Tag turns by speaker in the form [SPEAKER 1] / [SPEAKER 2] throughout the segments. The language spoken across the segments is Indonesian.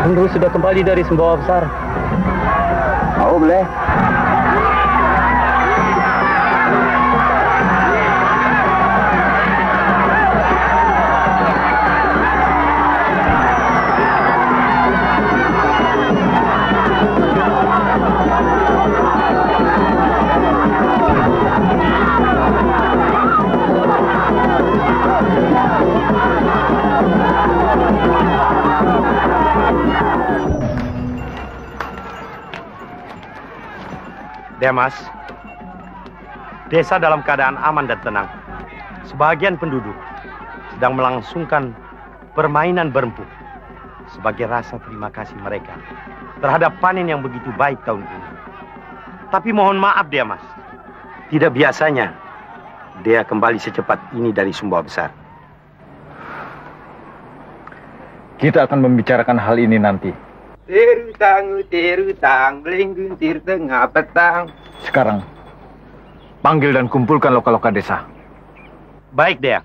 [SPEAKER 1] Unru sudah kembali dari Sumbawa Besar.
[SPEAKER 2] Mau boleh?
[SPEAKER 3] Demas, desa dalam keadaan aman dan tenang. Sebagian penduduk sedang melangsungkan permainan berempuk sebagai rasa terima kasih mereka terhadap panen yang begitu baik tahun ini. Tapi mohon maaf Demas, tidak biasanya dia kembali secepat ini dari Sumbawa Besar.
[SPEAKER 4] Kita akan membicarakan hal ini nanti.
[SPEAKER 2] Terutang, belengguntir tengah petang.
[SPEAKER 4] Sekarang, panggil dan kumpulkan loka-loka desa.
[SPEAKER 3] Baik, Dea.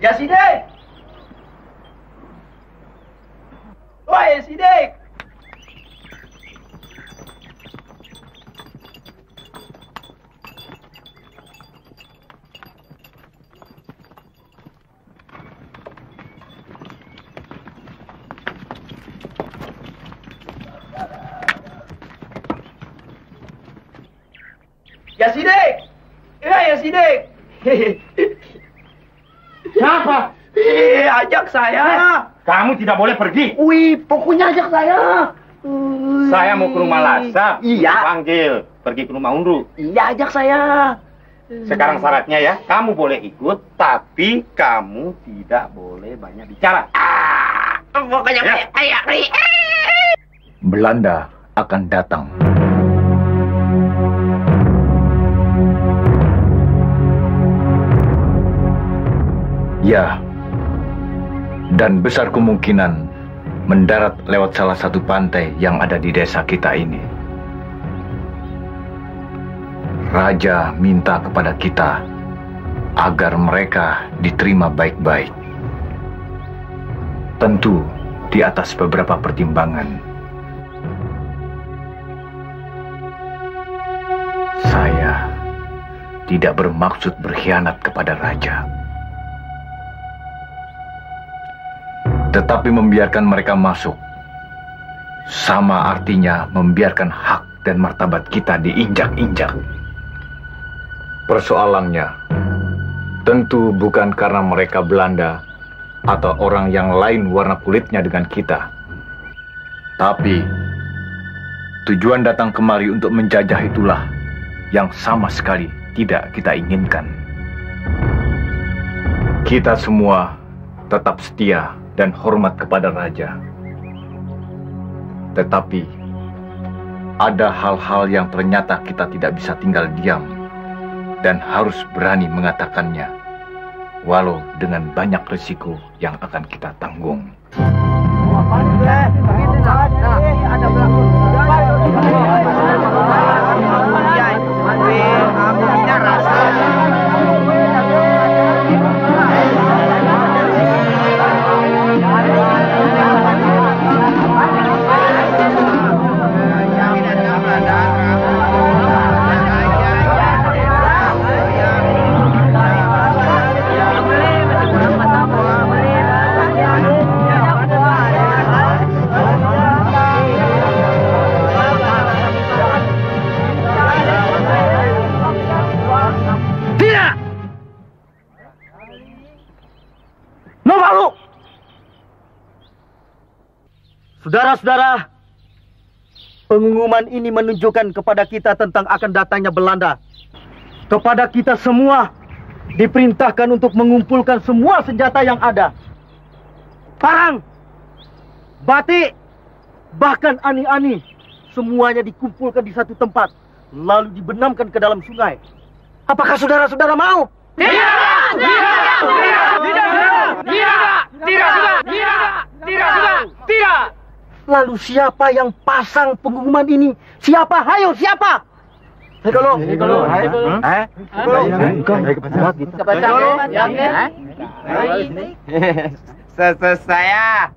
[SPEAKER 2] Ya Sidik! Woi Sidik! Ya Sidik! Ya Sidik!
[SPEAKER 3] Siapa?
[SPEAKER 2] Ajak saya.
[SPEAKER 3] Kamu tidak boleh pergi.
[SPEAKER 2] Wih, pokoknya ajak saya.
[SPEAKER 3] Saya mau ke rumah Lasa.
[SPEAKER 2] Iya.
[SPEAKER 3] Panggil, pergi ke rumah Unru.
[SPEAKER 2] Iya, ajak saya.
[SPEAKER 3] Sekarang syaratnya ya, kamu boleh ikut, tapi kamu tidak boleh banyak bicara.
[SPEAKER 2] Pokoknya
[SPEAKER 3] ya.
[SPEAKER 4] Belanda akan datang. Ya, dan besar kemungkinan mendarat lewat salah satu pantai yang ada di desa kita ini. Raja minta kepada kita agar mereka diterima baik-baik. Tentu di atas beberapa pertimbangan. Saya tidak bermaksud berkhianat kepada raja. Tetapi membiarkan mereka masuk sama artinya membiarkan hak dan martabat kita diinjak-injak. Persoalannya tentu bukan karena mereka Belanda atau orang yang lain warna kulitnya dengan kita. Tapi tujuan datang kemari untuk menjajah itulah yang sama sekali tidak kita inginkan. Kita semua tetap setia dan hormat kepada raja. Tetapi ada hal-hal yang ternyata kita tidak bisa tinggal diam dan harus berani mengatakannya, walau dengan banyak risiko yang akan kita tanggung.
[SPEAKER 1] Saudara-saudara, pengumuman ini menunjukkan kepada kita tentang akan datangnya Belanda. Kepada kita semua diperintahkan untuk mengumpulkan semua senjata yang ada. Parang, batik, bahkan ani-ani, semuanya dikumpulkan di satu tempat, lalu dibenamkan ke dalam sungai. Apakah saudara-saudara mau? Tidak! Tidak! Tidak! Tidak!
[SPEAKER 2] Tidak.
[SPEAKER 1] Lalu siapa yang pasang pengumuman ini? Siapa? Hayo, siapa? Kalau
[SPEAKER 2] Saya.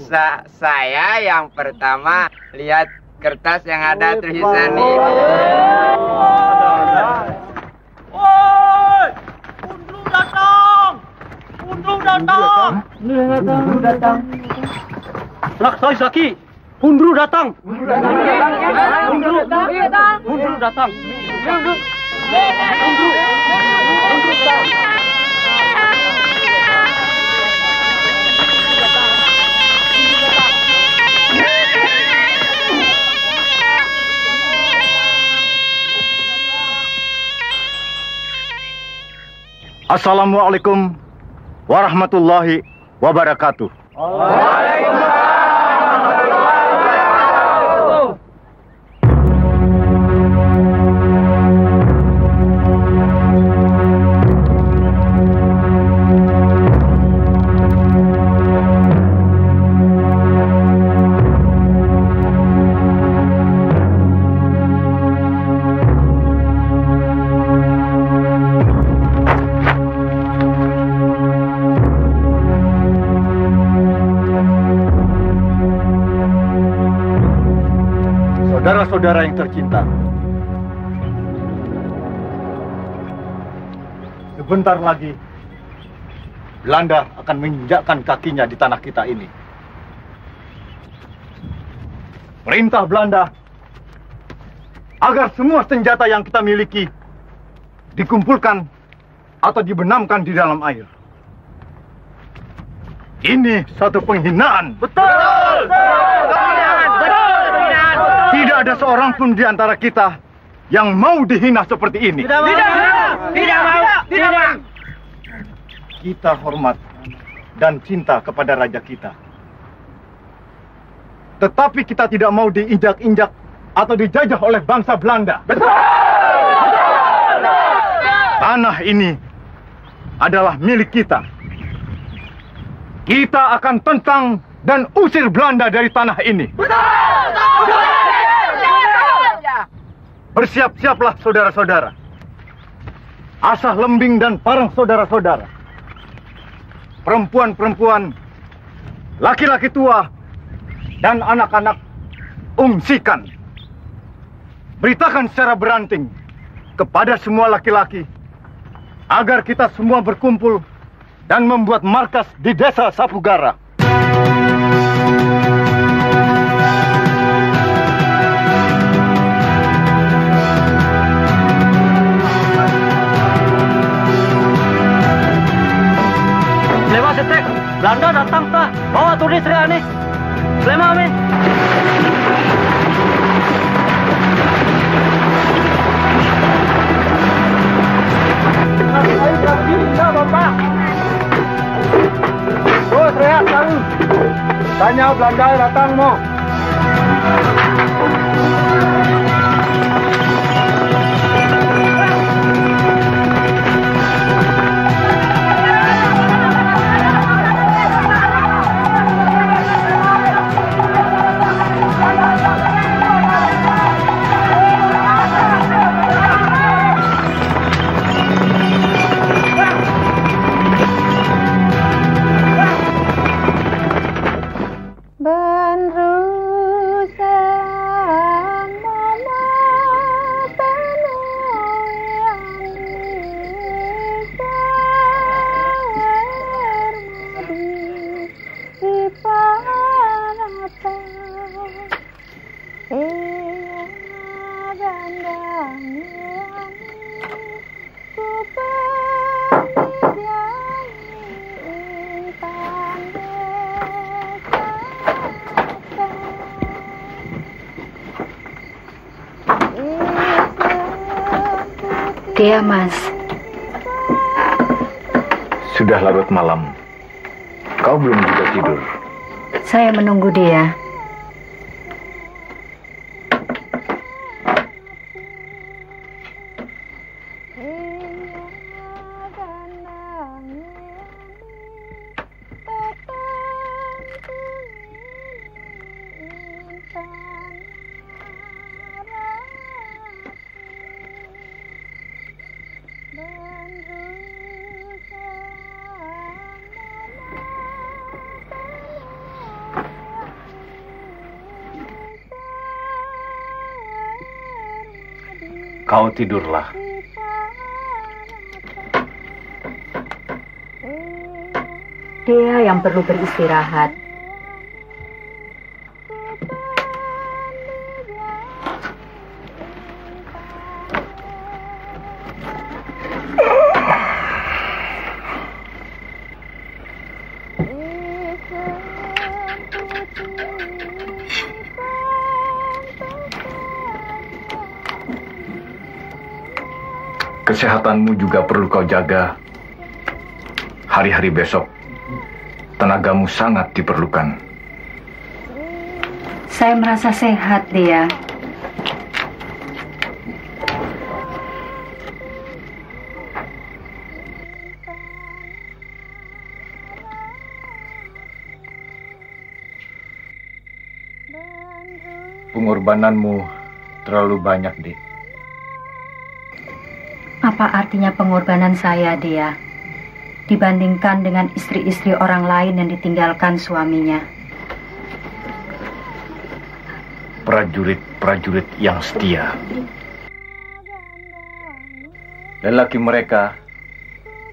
[SPEAKER 2] Maksud saya yang pertama lihat kertas yang ada tulisan ini.
[SPEAKER 1] Undru datang. Laksai Saki. Undru datang. Undru datang.
[SPEAKER 4] Assalamualaikum warahmatullahi wabarakatuh. Saudara-saudara yang tercinta, sebentar lagi Belanda akan menginjakkan kakinya di tanah kita ini. Perintah Belanda agar semua senjata yang kita miliki dikumpulkan atau dibenamkan di dalam air. Ini satu penghinaan.
[SPEAKER 1] Betul.
[SPEAKER 4] Tidak ada seorang pun di antara kita yang mau dihina seperti ini.
[SPEAKER 1] Tidak mau.
[SPEAKER 4] Kita hormat dan cinta kepada raja kita. Tetapi kita tidak mau diinjak-injak atau dijajah oleh bangsa Belanda. Tanah ini adalah milik kita. Kita akan tentang dan usir Belanda dari tanah ini. Bersiap-siaplah saudara-saudara. Asah Lembing dan Parang saudara-saudara. Perempuan-perempuan, laki-laki tua, dan anak-anak ungsikan. Beritakan secara beranting kepada semua laki-laki agar kita semua berkumpul dan membuat markas di desa Sapugara.
[SPEAKER 1] Lema setek, Belanda datang tak? Bawa tulis Sri Anis. Lema amin. Bapak. Terus rehat lalu. Tanya Belanda datang mau.
[SPEAKER 5] Dia, Mas.
[SPEAKER 4] Sudah larut malam. Kau belum juga tidur.
[SPEAKER 5] Saya menunggu dia.
[SPEAKER 4] Kau tidurlah.
[SPEAKER 5] Dia yang perlu beristirahat.
[SPEAKER 4] Kesehatanmu juga perlu kau jaga. Hari-hari besok, tenagamu sangat diperlukan.
[SPEAKER 5] Saya merasa sehat, Dea.
[SPEAKER 4] Pengorbananmu terlalu banyak, Dik.
[SPEAKER 5] Apa artinya pengorbanan saya, Dea, dibandingkan dengan istri-istri orang lain yang ditinggalkan suaminya?
[SPEAKER 4] Prajurit-prajurit yang setia. Lelaki mereka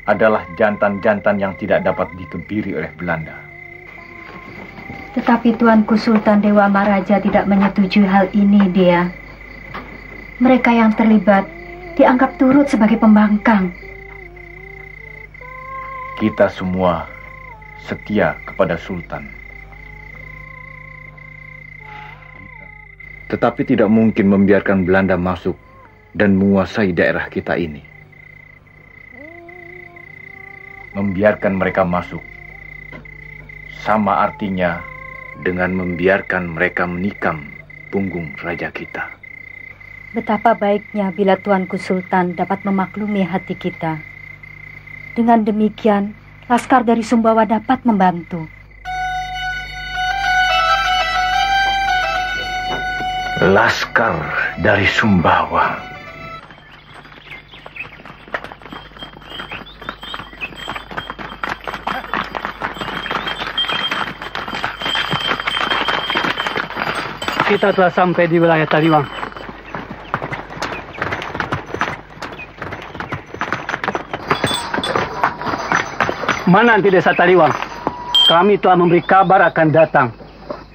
[SPEAKER 4] adalah jantan-jantan yang tidak dapat dikebiri oleh Belanda.
[SPEAKER 5] Tetapi Tuanku Sultan Dewa Maharaja tidak menyetujui hal ini, Dea. Mereka yang terlibat dianggap turut sebagai pembangkang.
[SPEAKER 4] Kita semua setia kepada Sultan. Tetapi tidak mungkin membiarkan Belanda masuk dan menguasai daerah kita ini. Membiarkan mereka masuk sama artinya dengan membiarkan mereka menikam punggung raja kita.
[SPEAKER 5] Betapa baiknya bila Tuanku Sultan dapat memaklumi hati kita. Dengan demikian, laskar dari Sumbawa dapat membantu.
[SPEAKER 4] Laskar dari Sumbawa.
[SPEAKER 1] Kita telah sampai di wilayah Taliwang. Mana anti desa Taliwang? Kami telah memberi kabar akan datang.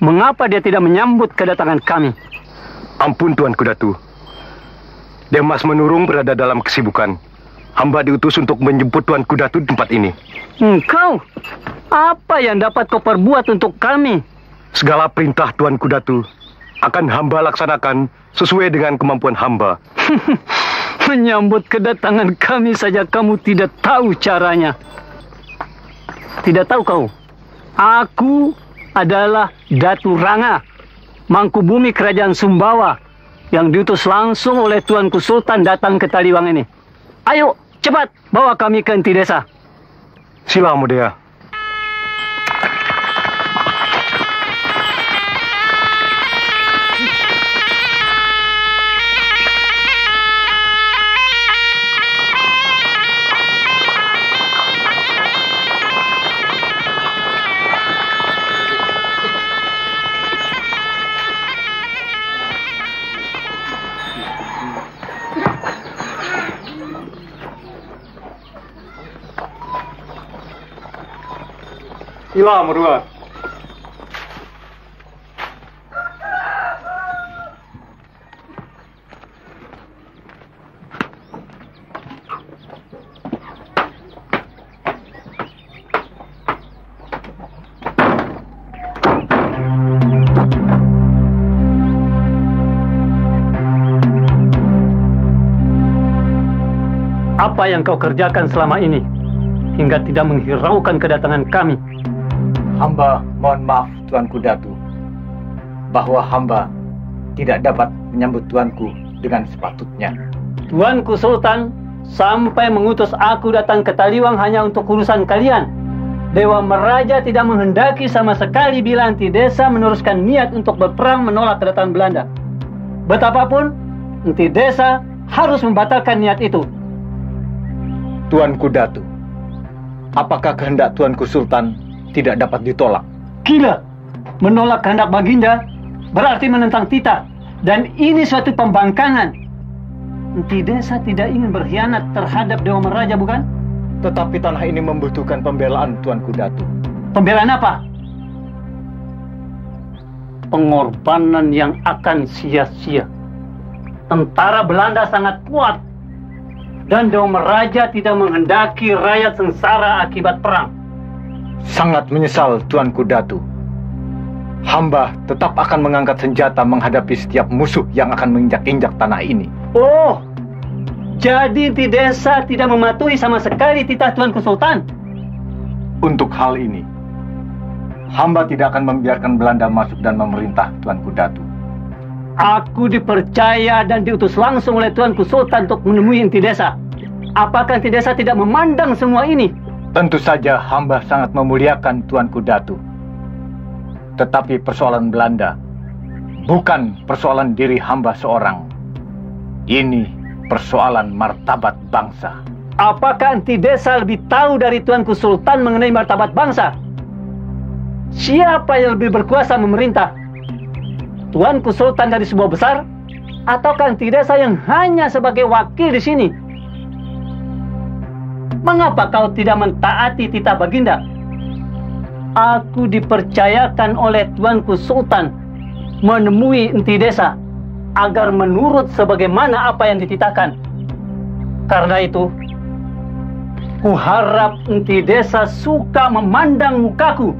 [SPEAKER 1] Mengapa dia tidak menyambut kedatangan kami?
[SPEAKER 3] Ampun Tuanku Datu. Demas Menurung berada dalam kesibukan. Hamba diutus untuk menjemput Tuanku Datu di tempat ini.
[SPEAKER 1] Engkau? Apa yang dapat kau perbuat untuk kami?
[SPEAKER 3] Segala perintah Tuanku Datu akan hamba laksanakan sesuai dengan kemampuan hamba.
[SPEAKER 1] Menyambut kedatangan kami saja kamu tidak tahu caranya. Tidak tahu kau? Aku adalah Datu Ranga, Mangkubumi Kerajaan Sumbawa, yang diutus langsung oleh Tuanku Sultan datang ke Taliwang ini. Ayo, cepat bawa kami ke inti desa.
[SPEAKER 3] Sila Mudaya. Sila Mudaya.
[SPEAKER 1] Apa yang kau kerjakan selama ini hingga tidak menghiraukan kedatangan kami?
[SPEAKER 4] Hamba mohon maaf Tuanku Datu, bahwa hamba tidak dapat menyambut Tuanku dengan sepatutnya.
[SPEAKER 1] Tuanku Sultan sampai mengutus aku datang ke Taliwang hanya untuk urusan kalian. Dewa Meraja tidak menghendaki sama sekali bila Antidesa meneruskan niat untuk berperang menolak kedatangan Belanda. Betapapun, Antidesa harus membatalkan niat itu.
[SPEAKER 4] Tuanku Datu, apakah kehendak Tuanku Sultan tidak dapat ditolak?
[SPEAKER 1] Gila! Menolak kehendak Baginda berarti menentang titah. Dan ini suatu pembangkangan. Antidesa tidak ingin berkhianat terhadap Dewa Meraja, bukan?
[SPEAKER 4] Tetapi tanah ini membutuhkan pembelaan, Tuanku Datu.
[SPEAKER 1] Pembelaan apa? Pengorbanan yang akan sia-sia. Tentara Belanda sangat kuat. Dan Dewa Meraja tidak menghendaki rakyat sengsara akibat perang.
[SPEAKER 4] Sangat menyesal, Tuanku Datu. Hamba tetap akan mengangkat senjata menghadapi setiap musuh yang akan menginjak-injak tanah ini.
[SPEAKER 1] Oh, jadi Antidesa tidak mematuhi sama sekali titah Tuanku Sultan?
[SPEAKER 4] Untuk hal ini, hamba tidak akan membiarkan Belanda masuk dan memerintah, Tuanku Datu.
[SPEAKER 1] Aku dipercaya dan diutus langsung oleh Tuanku Sultan untuk menemui Antidesa. Apakah Antidesa tidak memandang semua ini?
[SPEAKER 4] Tentu saja hamba sangat memuliakan Tuanku Datu. Tetapi persoalan Belanda bukan persoalan diri hamba seorang. Ini persoalan martabat bangsa.
[SPEAKER 1] Apakah Antidesa lebih tahu dari Tuanku Sultan mengenai martabat bangsa? Siapa yang lebih berkuasa memerintah? Tuanku Sultan dari sebuah besar? Ataukah Antidesa yang hanya sebagai wakil di sini? Mengapa kau tidak mentaati titah Baginda? Aku dipercayakan oleh Tuanku Sultan menemui Antidesa agar menurut sebagaimana apa yang dititahkan. Karena itu, kuharap Antidesa suka memandang mukaku.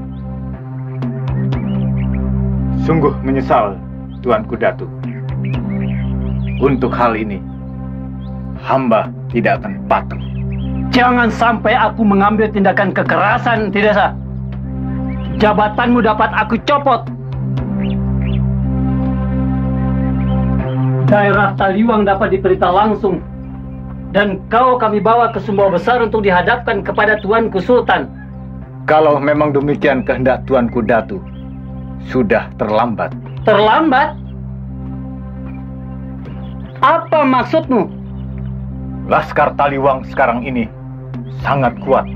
[SPEAKER 4] Sungguh menyesal, Tuanku Datu. Untuk hal ini, hamba tidak akan patuh.
[SPEAKER 1] Jangan sampai aku mengambil tindakan kekerasan, Antidesa. Jabatanmu dapat aku copot. Daerah Taliwang dapat diperintah langsung. Dan kau kami bawa ke Sumbawa Besar untuk dihadapkan kepada Tuanku Sultan.
[SPEAKER 4] Kalau memang demikian kehendak Tuanku Datu, sudah terlambat.
[SPEAKER 1] Terlambat? Apa maksudmu?
[SPEAKER 4] Laskar Taliwang sekarang ini sangat kuat.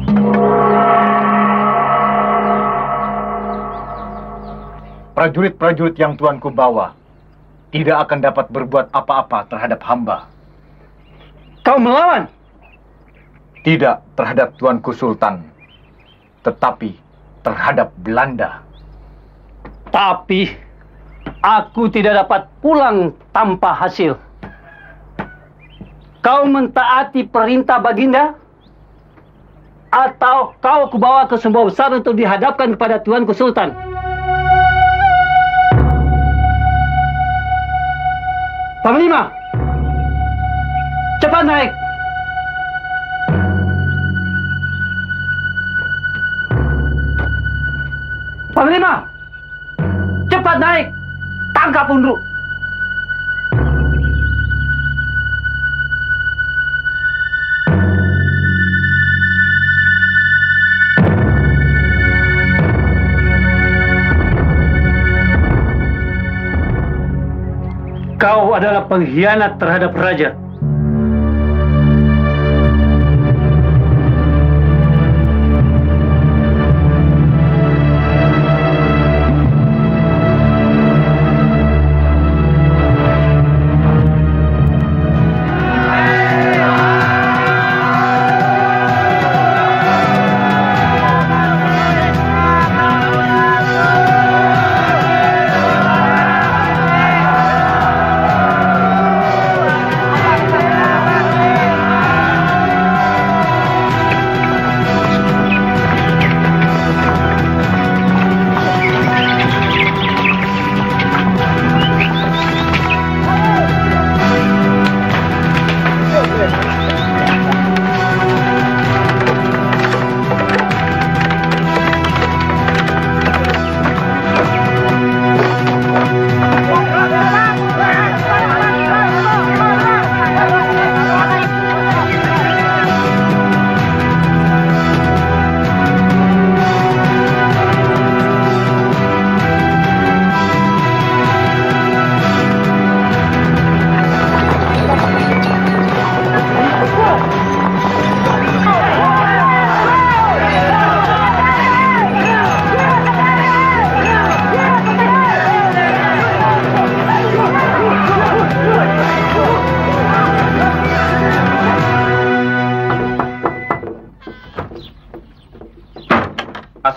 [SPEAKER 4] Prajurit-prajurit yang Tuanku bawa tidak akan dapat berbuat apa-apa terhadap hamba.
[SPEAKER 1] Kau melawan?
[SPEAKER 4] Tidak terhadap Tuanku Sultan, tetapi terhadap Belanda.
[SPEAKER 1] Tapi aku tidak dapat pulang tanpa hasil. Kau mentaati perintah Baginda? Atau kau kubawa ke Sumbawa Besar untuk dihadapkan kepada Tuanku Sultan? Panglima, cepat naik. Panglima, cepat naik. Tangkap Undru. Kau adalah pengkhianat terhadap raja.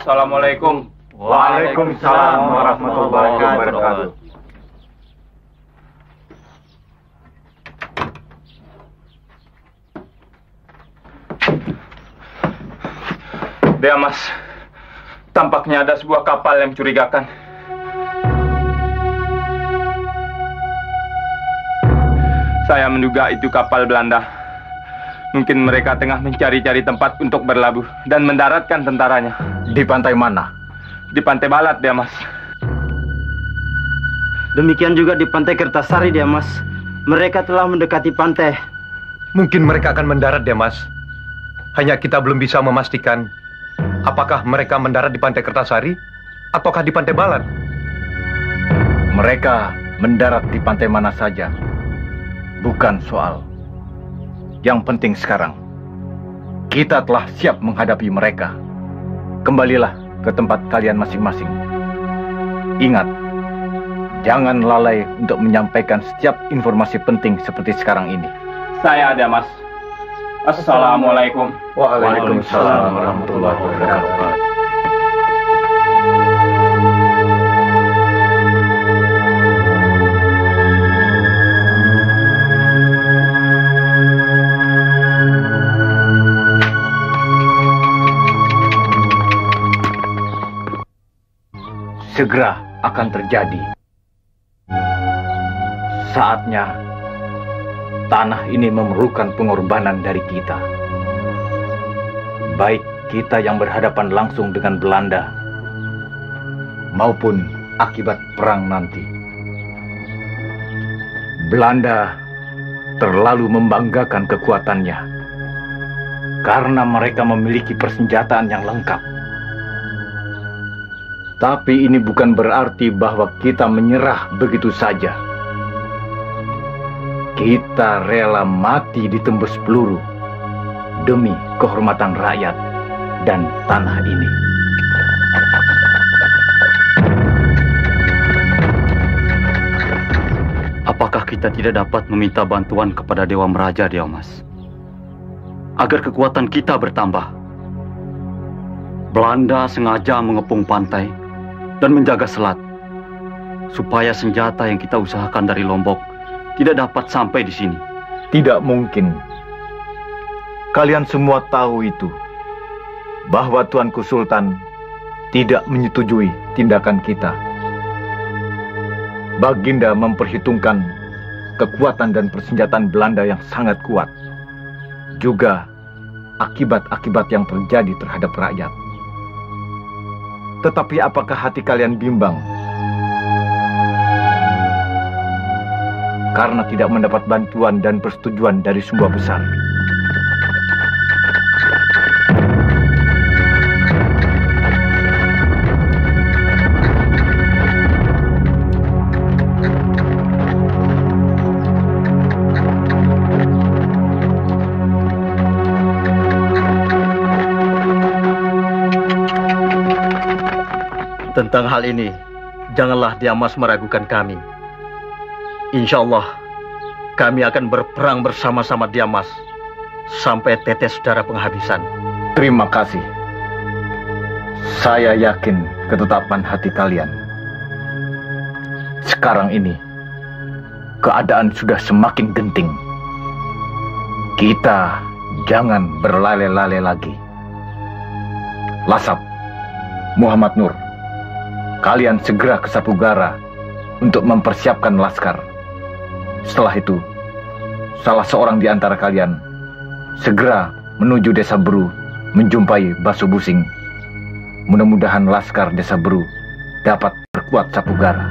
[SPEAKER 6] Assalamualaikum.
[SPEAKER 4] Waalaikumsalam warahmatullahi wabarakatuh.
[SPEAKER 6] Mas, tampaknya ada sebuah kapal yang mencurigakan. Saya menduga itu kapal Belanda. Mungkin mereka tengah mencari-cari tempat untuk berlabuh dan mendaratkan tentaranya.
[SPEAKER 4] Di pantai mana?
[SPEAKER 6] Di pantai Balat, Mas.
[SPEAKER 3] Demikian juga di pantai Kertasari, Mas. Mereka telah mendekati pantai.
[SPEAKER 7] Mungkin mereka akan mendarat, Mas. Hanya kita belum bisa memastikan apakah mereka mendarat di pantai Kertasari ataukah di pantai Balat.
[SPEAKER 4] Mereka mendarat di pantai mana saja. Bukan soal. Yang penting sekarang, kita telah siap menghadapi mereka. Kembalilah ke tempat kalian masing-masing. Ingat, jangan lalai untuk menyampaikan setiap informasi penting seperti sekarang ini.
[SPEAKER 6] Saya ada, Mas. Assalamualaikum.
[SPEAKER 4] Waalaikumsalam warahmatullahi wabarakatuh. Segera akan terjadi. Saatnya tanah ini memerlukan pengorbanan dari kita. Baik kita yang berhadapan langsung dengan Belanda maupun akibat perang nanti. Belanda terlalu membanggakan kekuatannya karena mereka memiliki persenjataan yang lengkap. Tapi ini bukan berarti bahwa kita menyerah begitu saja. Kita rela mati ditembus peluru demi kehormatan rakyat dan tanah ini.
[SPEAKER 8] Apakah kita tidak dapat meminta bantuan kepada Dewa Meraja, Mas? Agar kekuatan kita bertambah. Belanda sengaja mengepung pantai dan menjaga selat, supaya senjata yang kita usahakan dari Lombok tidak dapat sampai di sini.
[SPEAKER 4] Tidak mungkin. Kalian semua tahu itu, bahwa Tuanku Sultan tidak menyetujui tindakan kita. Baginda memperhitungkan kekuatan dan persenjataan Belanda yang sangat kuat, juga akibat-akibat yang terjadi terhadap rakyat. Tetapi apakah hati kalian bimbang karena tidak mendapat bantuan dan persetujuan dari Sumba Besar?
[SPEAKER 8] Tentang hal ini, janganlah Mas meragukan kami. Insya Allah, kami akan berperang bersama-sama Mas sampai tetes darah penghabisan.
[SPEAKER 4] Terima kasih. Saya yakin ketetapan hati kalian. Sekarang ini, keadaan sudah semakin genting. Kita jangan berlale-lale lagi. Lasap, Muhammad Nur, kalian segera ke Sapugara untuk mempersiapkan laskar. Setelah itu, salah seorang di antara kalian segera menuju Desa Beru menjumpai Basu Busing. Mudah-mudahan laskar Desa Beru dapat berkuat Sapugara.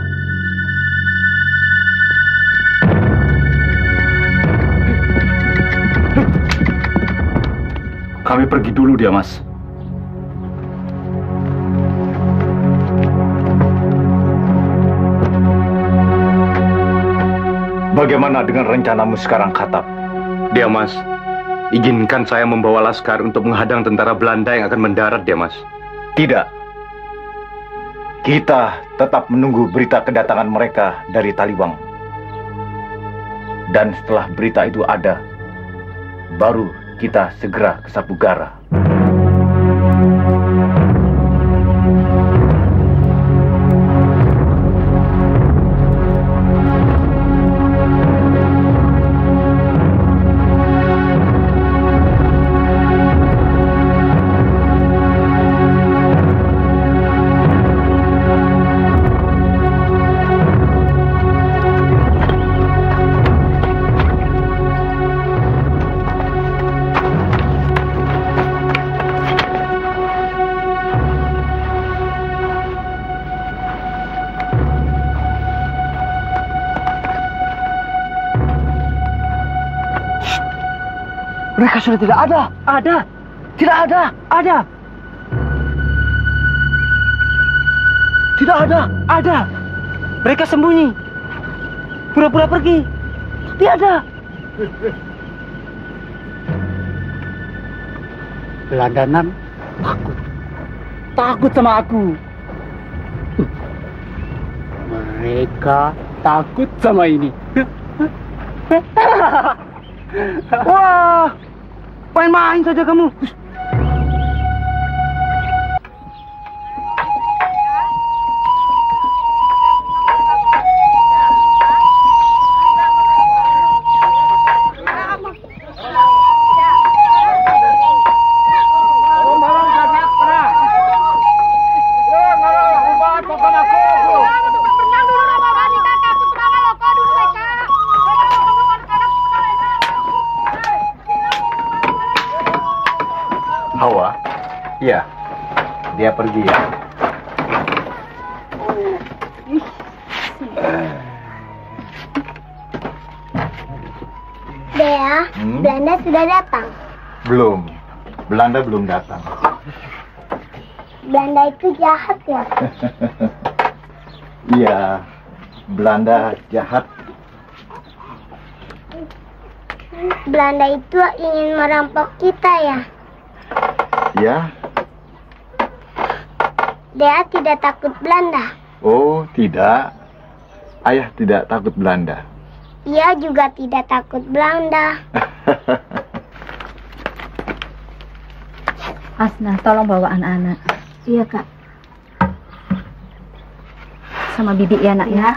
[SPEAKER 8] Kami pergi dulu Mas.
[SPEAKER 4] Bagaimana dengan rencanamu sekarang, Khattab?
[SPEAKER 6] Mas, izinkan saya membawa laskar untuk menghadang tentara Belanda yang akan mendarat, Mas.
[SPEAKER 4] Tidak. Kita tetap menunggu berita kedatangan mereka dari Taliwang. Dan setelah berita itu ada, baru kita segera ke Sapugara.
[SPEAKER 1] Mereka sudah tidak ada. Ada. Tidak ada. Ada. Tidak ada. Ada. Mereka sembunyi. Pura-pura pergi. Tapi ada. Belandanan takut. Takut sama aku. Mereka takut sama ini. Wah, main-main saja kamu.
[SPEAKER 4] Hawa? Iya. Dia pergi ya.
[SPEAKER 9] Dea, Belanda sudah datang.
[SPEAKER 4] Belum. Belanda belum datang.
[SPEAKER 9] Belanda itu jahat ya?
[SPEAKER 4] Iya. Belanda jahat.
[SPEAKER 9] Belanda itu ingin merampok kita ya?
[SPEAKER 4] Ya.
[SPEAKER 9] Dea tidak takut Belanda.
[SPEAKER 4] Oh, tidak. Ayah tidak takut Belanda.
[SPEAKER 9] Ia juga tidak takut Belanda.
[SPEAKER 5] Asna, tolong bawa anak-anak.
[SPEAKER 9] Iya, Kak.
[SPEAKER 5] Sama bibi ya, nak ya.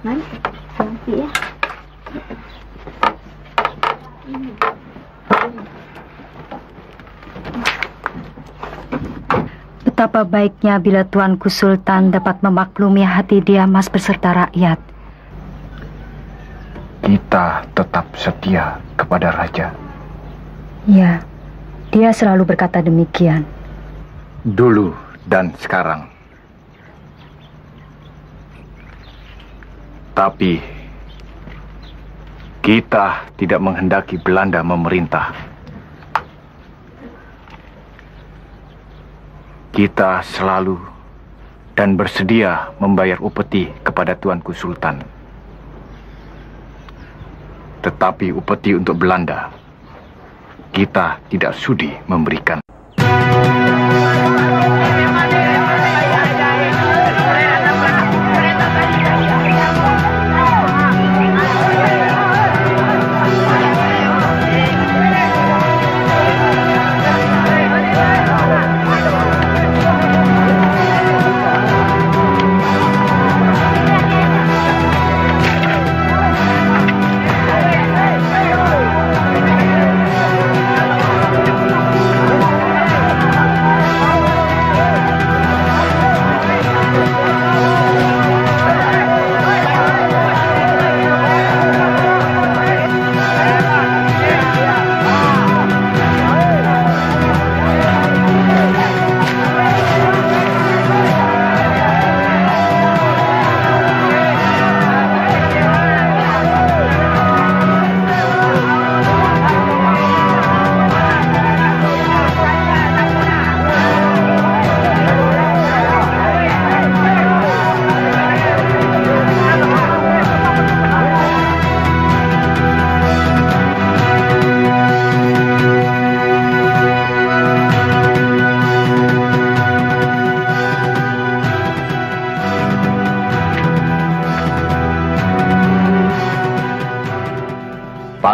[SPEAKER 9] Mari, nanti ya.
[SPEAKER 5] Betapa baiknya bila Tuanku Sultan dapat memaklumi hati Diamas beserta rakyat.
[SPEAKER 4] Kita tetap setia kepada raja.
[SPEAKER 5] Ya, dia selalu berkata demikian.
[SPEAKER 4] Dulu dan sekarang. Tapi kita tidak menghendaki Belanda memerintah. Kita selalu dan bersedia membayar upeti kepada Tuanku Sultan. Tetapi upeti untuk Belanda, kita tidak sudi memberikan.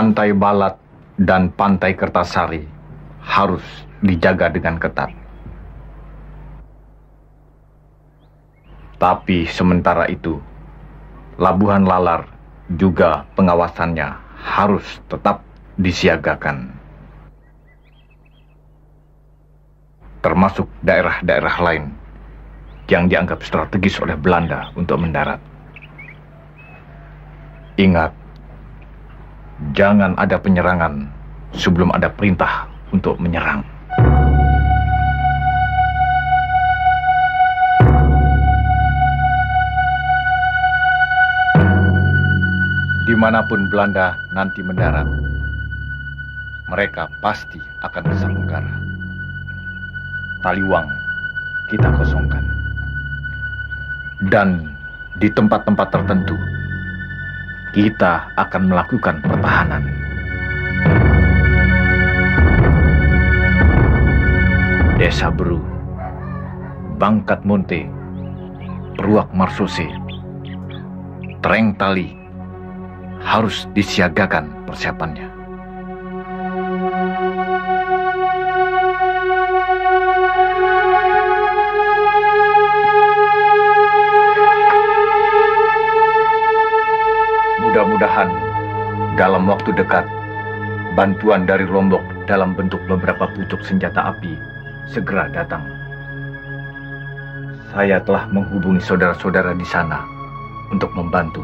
[SPEAKER 4] Pantai Balat dan Pantai Kertasari harus dijaga dengan ketat. Tapi sementara itu, Labuhan Lalar juga pengawasannya harus tetap disiagakan. Termasuk daerah-daerah lain yang dianggap strategis oleh Belanda untuk mendarat. Ingat, jangan ada penyerangan sebelum ada perintah untuk menyerang. Dimanapun Belanda nanti mendarat, mereka pasti akan bisa menggara. Taliwang kita kosongkan. Dan di tempat-tempat tertentu, kita akan melakukan pertahanan. Desa Beru, Bangkat Monte, Ruak Marsose, Treng Tali harus disiagakan persiapannya. Mudah-mudahan dalam waktu dekat bantuan dari Lombok dalam bentuk beberapa pucuk senjata api segera datang. Saya telah menghubungi saudara-saudara di sana untuk membantu.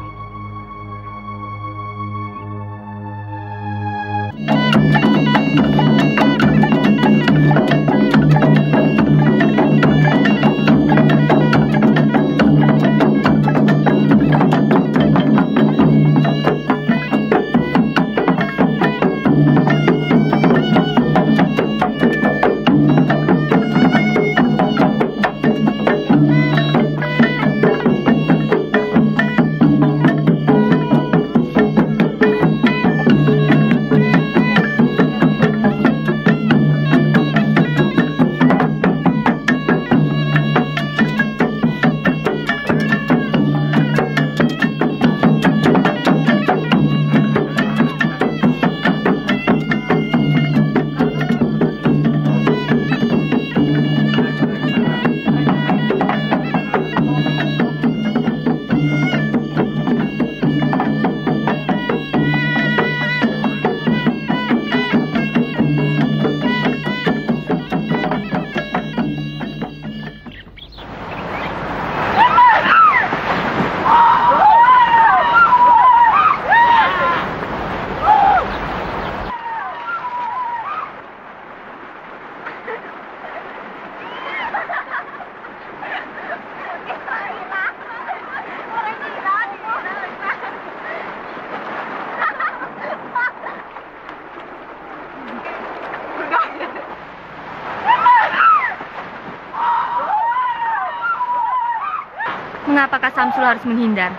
[SPEAKER 10] Mengapakah Samsul harus menghindar?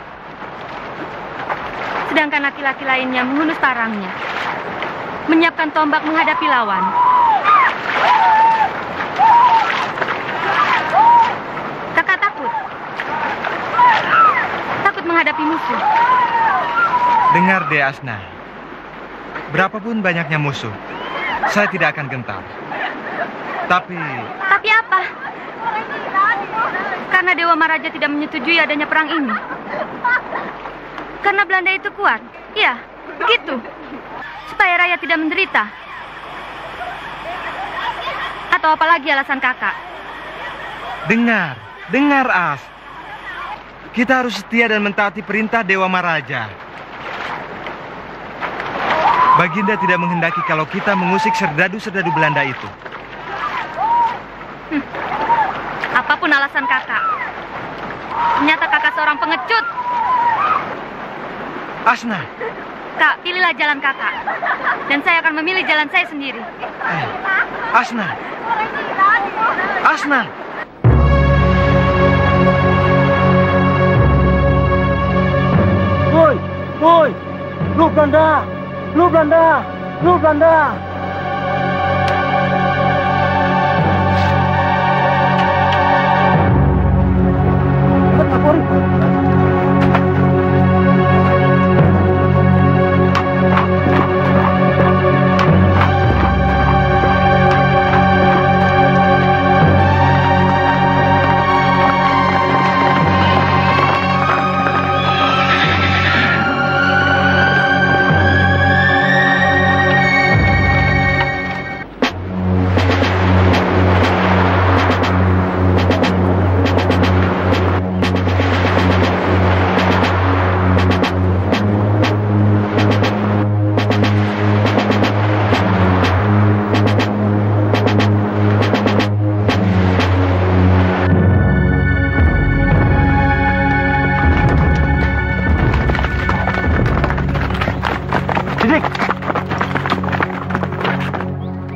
[SPEAKER 10] Sedangkan laki-laki lainnya menghunus parangnya, menyiapkan tombak menghadapi lawan. Kakak takut? Takut menghadapi musuh?
[SPEAKER 11] Dengar deh Asna, berapapun banyaknya musuh, saya tidak akan gentar. Tapi
[SPEAKER 10] apa? Karena Dewa Maraja tidak menyetujui adanya perang ini. Karena Belanda itu kuat. Iya, begitu. Supaya rakyat tidak menderita. Atau apalagi alasan kakak?
[SPEAKER 11] Dengar As. Kita harus setia dan mentaati perintah Dewa Maraja. Baginda tidak menghendaki kalau kita mengusik serdadu-serdadu Belanda itu.
[SPEAKER 10] Apapun alasan kakak, ternyata kakak seorang pengecut.
[SPEAKER 11] Asna.
[SPEAKER 10] Kak, pilihlah jalan kakak. Dan saya akan memilih jalan saya sendiri.
[SPEAKER 11] Asna.
[SPEAKER 1] Woi, lu Belanda.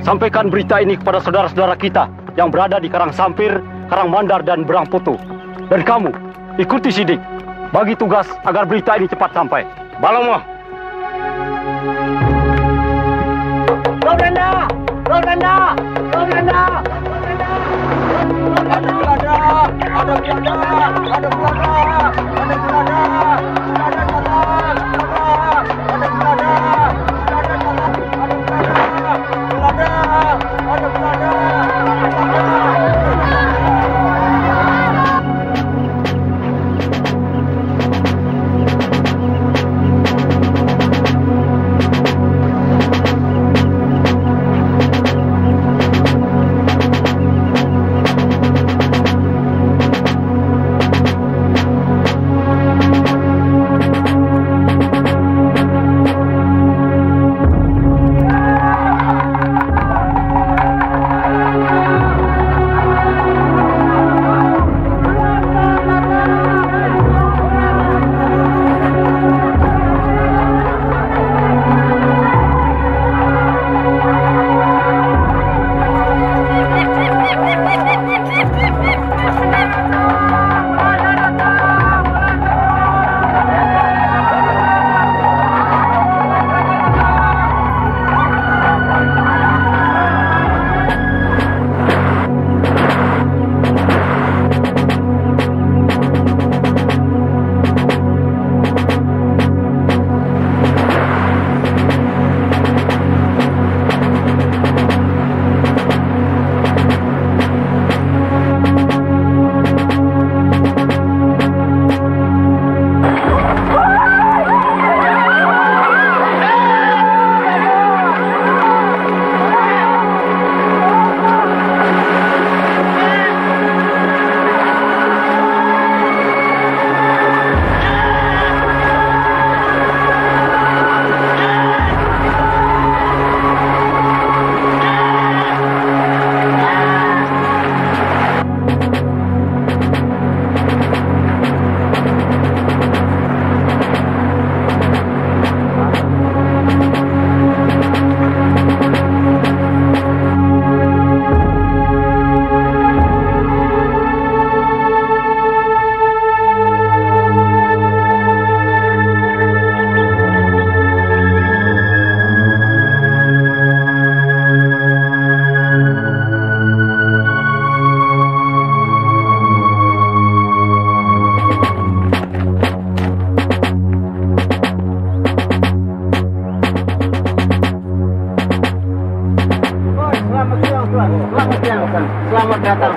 [SPEAKER 1] sampaikan berita ini kepada saudara-saudara kita yang berada di Karangsampir, Karangmandar, dan Berangpoto. Dan kamu, ikuti Sidik. Bagi tugas agar berita ini cepat sampai. Balomo.
[SPEAKER 12] Lord Belanda! Lord Belanda! Lord Belanda! Ada Belanda! Ada Belanda! Ada Belanda! Ada Belanda! Ada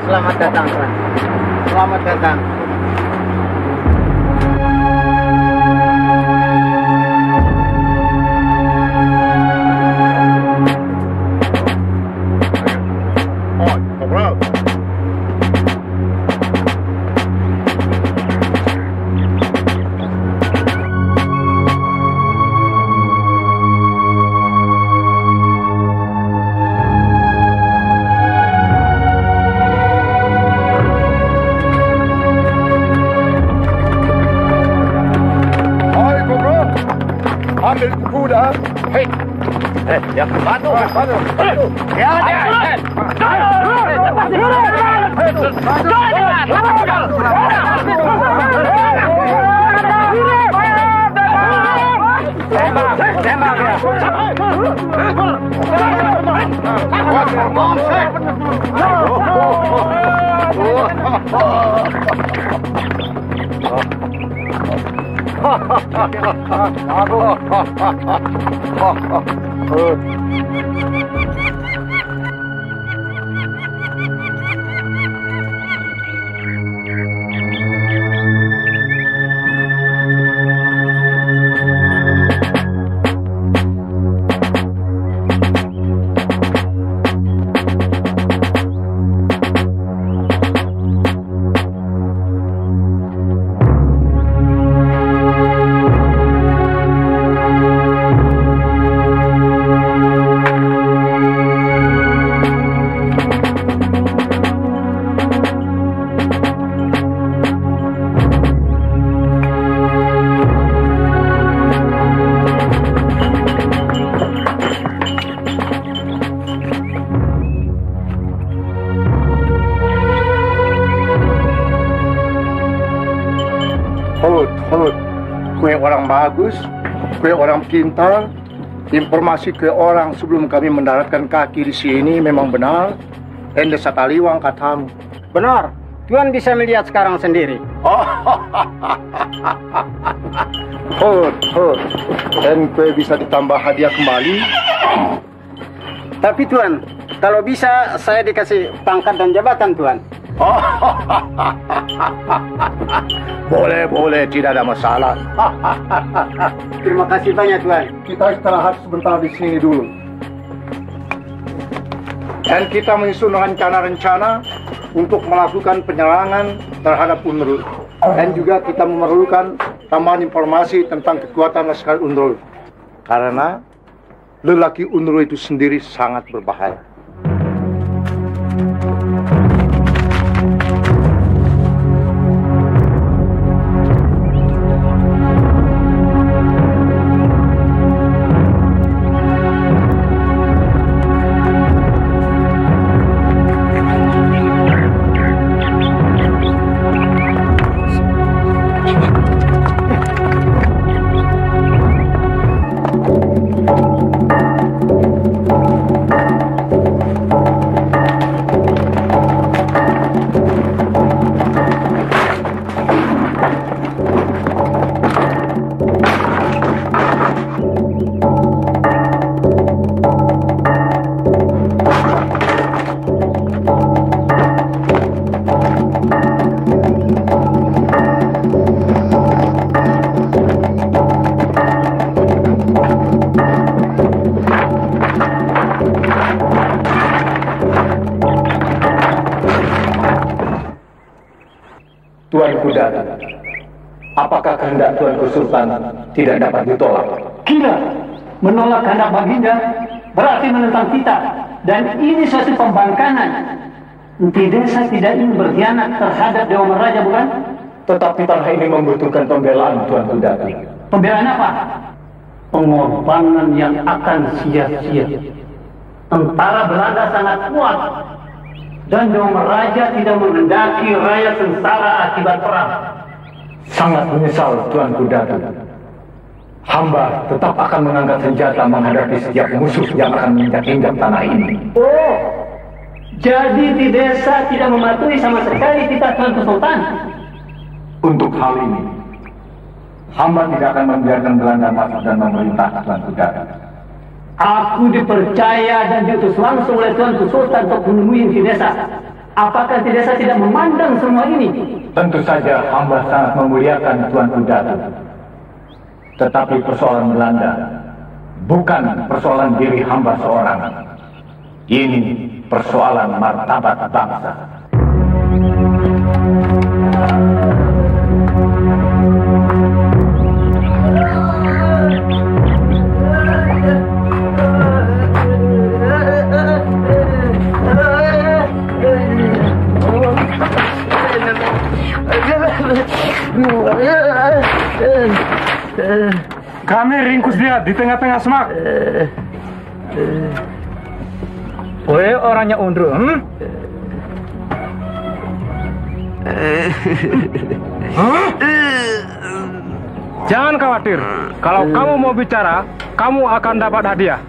[SPEAKER 2] Selamat datang, Tuan. Selamat datang.
[SPEAKER 12] Ambil kuda. Hei. Ya, bantu. Ya,
[SPEAKER 13] orang bagus, kue orang pintar. Informasi ke orang sebelum kami mendaratkan kaki di sini memang benar. Ende sataliwang katamu.
[SPEAKER 1] Benar. Tuan bisa melihat sekarang sendiri.
[SPEAKER 13] Dan kue bisa ditambah hadiah kembali.
[SPEAKER 1] Tapi Tuan, kalau bisa saya dikasih pangkat dan jabatan Tuan.
[SPEAKER 13] Boleh, tidak ada masalah.
[SPEAKER 1] Terima kasih banyak Tuan.
[SPEAKER 13] Kita istirahat sebentar di sini dulu. Dan kita menyusun rencana-rencana untuk melakukan penyerangan terhadap UNRU. Dan juga kita memerlukan tambahan informasi tentang kekuatan Laskar UNRU. Karena lelaki UNRU itu sendiri sangat berbahaya.
[SPEAKER 4] Tuanku Datu, apakah kehendak Tuanku Sultan tidak dapat ditolak?
[SPEAKER 1] Gila, menolak kehendak Baginda berarti menentang kita, dan ini suatu pembangkangan. Inti desa tidak ingin berkhianat terhadap Dewa Raja, bukan?
[SPEAKER 4] Tetapi tanah ini membutuhkan pembelaan, Tuanku Datu.
[SPEAKER 1] Pembelaan apa? Pengorbanan yang akan sia-sia. Tentara Belanda sangat kuat, dan Dewa Raja tidak menghendaki rakyat sengsara akibat perang.
[SPEAKER 4] Sangat menyesal, Tuanku Datu. Hamba tetap akan mengangkat senjata menghadapi setiap musuh yang akan menginjak-injak tanah ini.
[SPEAKER 1] Oh, jadi di desa tidak mematuhi sama sekali kita Tuanku Sultan?
[SPEAKER 4] Untuk hal ini, hamba tidak akan membiarkan Belanda masuk dan memerintah, Tuanku Datu.
[SPEAKER 1] Aku dipercaya dan diutus langsung oleh Tuanku Sultan untuk menemui di desa. Apakah di desa tidak memandang semua ini?
[SPEAKER 4] Tentu saja hamba sangat memuliakan Tuanku Datu. Tetapi persoalan Belanda bukan persoalan diri hamba seorang. Ini persoalan martabat bangsa.
[SPEAKER 14] Kami ringkus dia di tengah-tengah semak.
[SPEAKER 15] Woi, orangnya UNRU,
[SPEAKER 14] Jangan khawatir. Kalau kamu mau bicara, kamu akan dapat hadiah.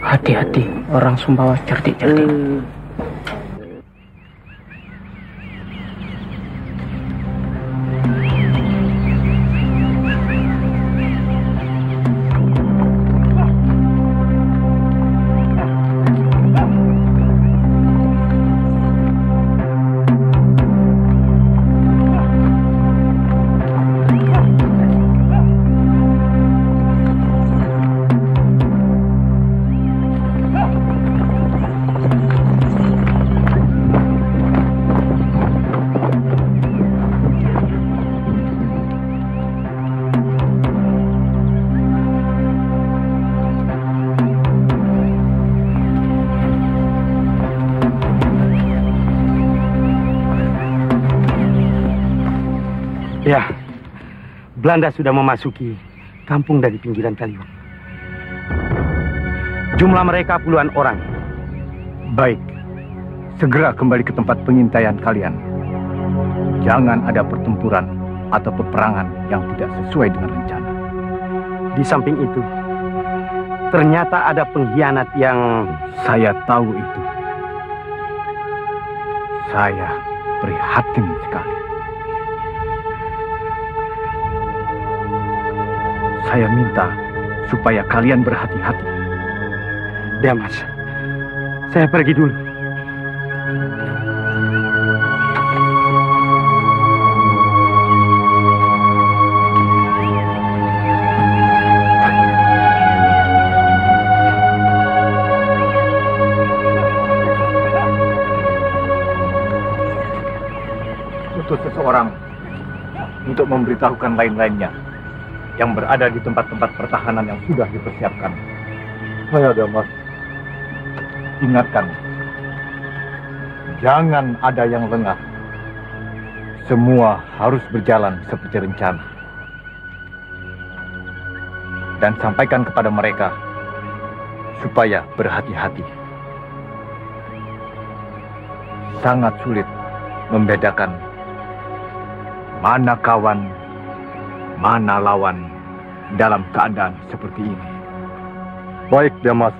[SPEAKER 15] Hati-hati, orang Sumbawa cerdik-cerdik.
[SPEAKER 3] Ya, Belanda sudah memasuki kampung dari pinggiran Kaliwang. Jumlah mereka puluhan orang.
[SPEAKER 16] Baik, segera kembali ke tempat pengintaian kalian. Jangan ada pertempuran atau peperangan yang tidak sesuai dengan rencana.
[SPEAKER 3] Di samping itu, ternyata ada pengkhianat yang...
[SPEAKER 16] Saya tahu itu. Saya prihatin sekali. Saya minta supaya kalian berhati-hati.
[SPEAKER 3] Dimas, saya pergi dulu.
[SPEAKER 16] Utus seseorang untuk memberitahukan lain-lainnya yang berada di tempat-tempat pertahanan yang sudah dipersiapkan. Saya Dimas. Ingatkan, jangan ada yang lengah. Semua harus berjalan seperti rencana. Dan sampaikan kepada mereka supaya berhati-hati. Sangat sulit membedakan mana kawan, mana lawan dalam keadaan seperti ini.
[SPEAKER 13] Baik, Dimas.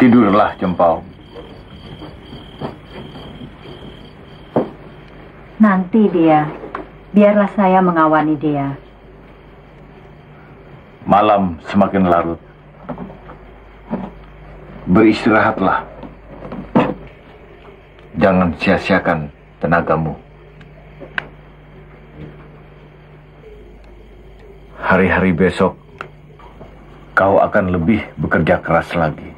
[SPEAKER 4] Tidurlah, Jempau.
[SPEAKER 5] Nanti dia, biarlah saya mengawani dia.
[SPEAKER 4] Malam semakin larut. Beristirahatlah. Jangan sia-siakan tenagamu. Hari-hari besok, kau akan lebih bekerja keras lagi.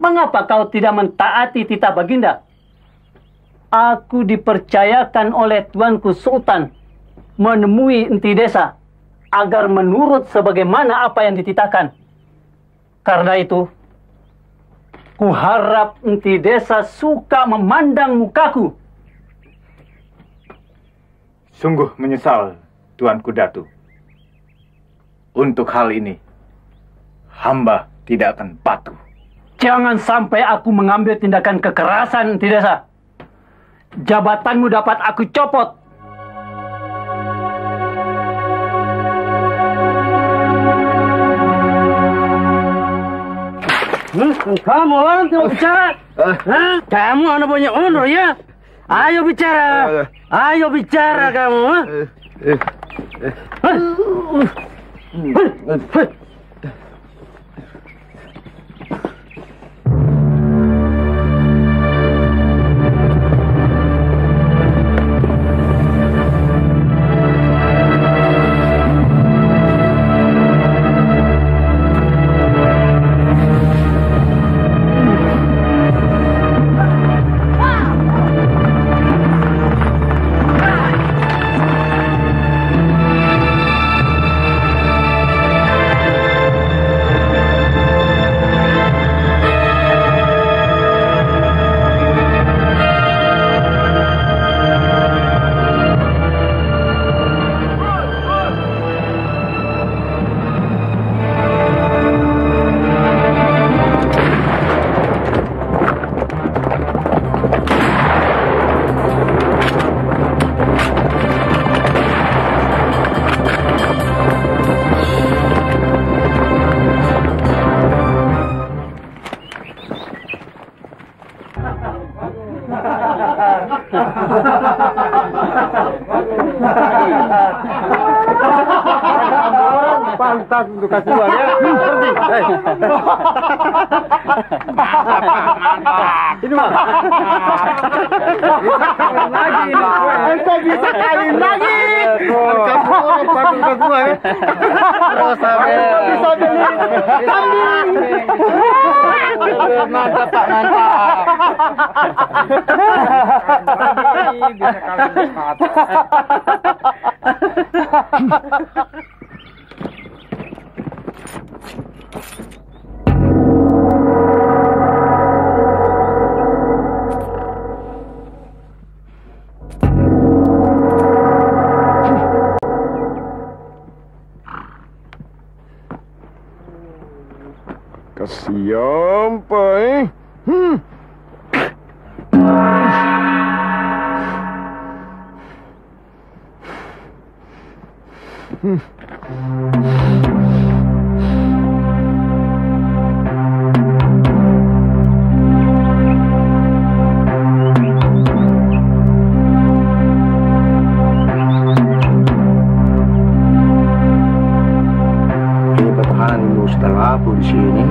[SPEAKER 1] Mengapa kau tidak mentaati titah Baginda? Aku dipercayakan oleh Tuanku Sultan menemui enti desa agar menurut sebagaimana apa yang dititahkan. Karena itu, kuharap enti desa suka memandang mukaku.
[SPEAKER 16] Sungguh menyesal, Tuanku Datu. Untuk hal ini, hamba tidak akan patuh.
[SPEAKER 1] Jangan sampai aku mengambil tindakan kekerasan di desa. Jabatanmu dapat aku copot.
[SPEAKER 17] Kamu orang tidak bicara? Kamu anak banyak honor ya? Ayo bicara. Ayo bicara kamu.
[SPEAKER 13] Pantas untuk kasual ya. Mantap. Ini mah. Lagi ini. Ente bisa kawin lagi. Patut kasual ya. Bisa beli kambing. Mantap Pak, mantap. Bisa kawin mantap.
[SPEAKER 12] Siapa
[SPEAKER 13] Ini pertahanan dulu sudah rapuh di sini,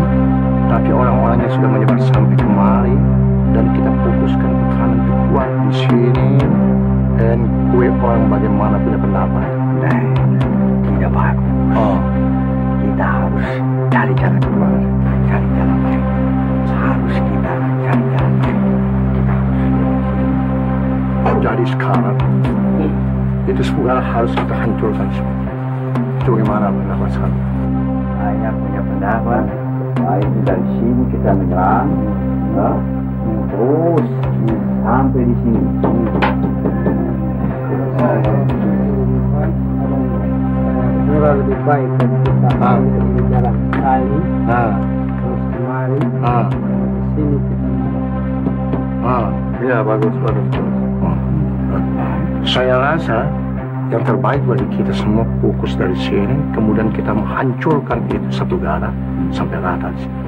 [SPEAKER 13] tapi orang-orangnya sudah menyebar sampai kemari, dan kita fokuskan pertahanan terkuat di sini. Dan kue orang bagaimana punya pendapat? Nah, tidak bagus. Oh, kita harus cari jalan keluar, cari jalan lain. Harus kita cari jalan lain. Jadi sekarang itu semua harus kita hancurkan semua. Bagaimana pendapat sekarang? Saya punya pendapat. Baik dari sini kita menyerang, terus sampai di sini. Lebih baik kita jalan kali, terus kemari, sini kita. Ya bagus. Saya rasa yang terbaik bagi kita semua fokus dari sini, kemudian kita menghancurkan itu satu gara sampai rata di sini.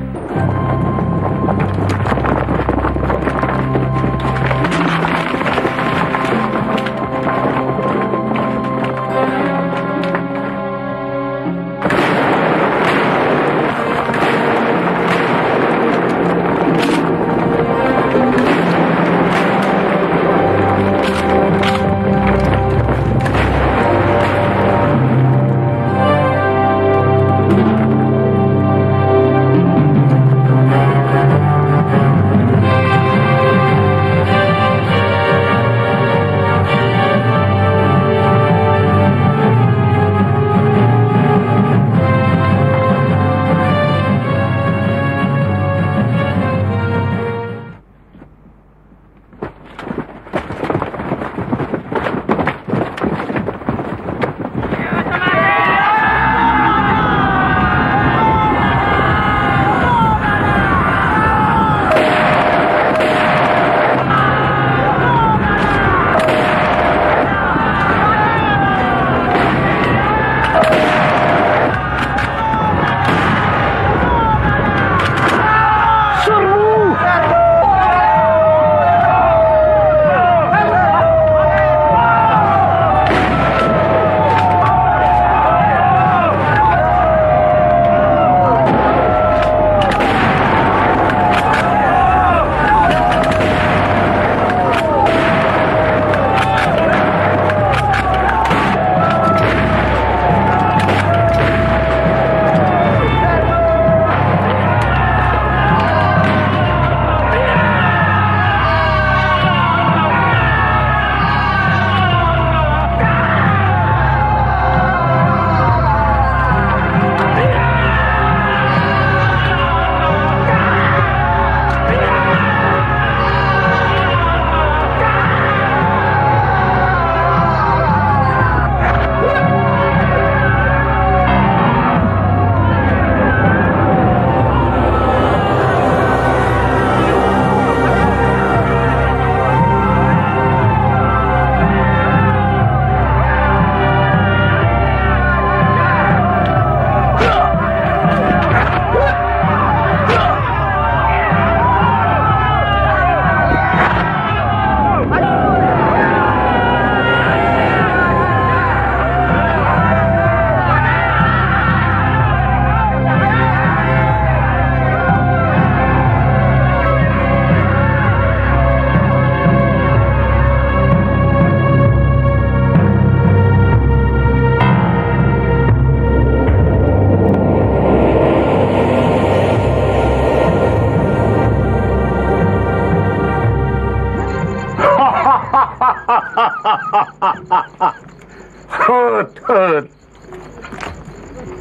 [SPEAKER 13] Hut.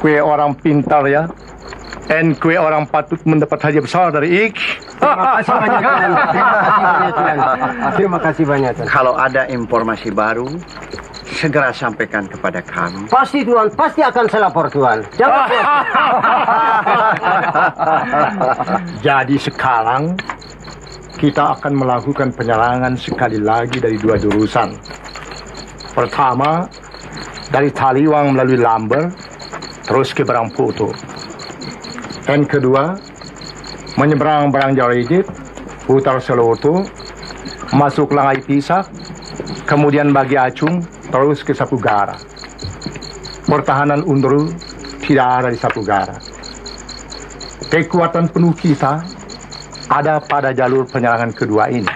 [SPEAKER 13] Kue orang pintar ya. Dan kue orang patut mendapat hadiah besar dari Ik.
[SPEAKER 17] Terima kasih banyak, Tuan.
[SPEAKER 8] Kalau ada informasi baru, segera sampaikan kepada kami.
[SPEAKER 17] Pasti, Tuan. Pasti akan saya lapor, Tuan. Jangan.
[SPEAKER 13] Jadi sekarang kita akan melakukan penyerangan sekali lagi dari dua jurusan. Pertama, dari Taliwang melalui Lamber, terus ke Barangpoto. Dan kedua, menyeberang Barangjarigit, putar Seloto, masuk Langai Pisak, kemudian bagi Acung, terus ke Sapugara. Pertahanan Undru tidak ada di Sapugara. Kekuatan penuh kita ada pada jalur penyerangan kedua ini.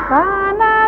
[SPEAKER 18] Cinta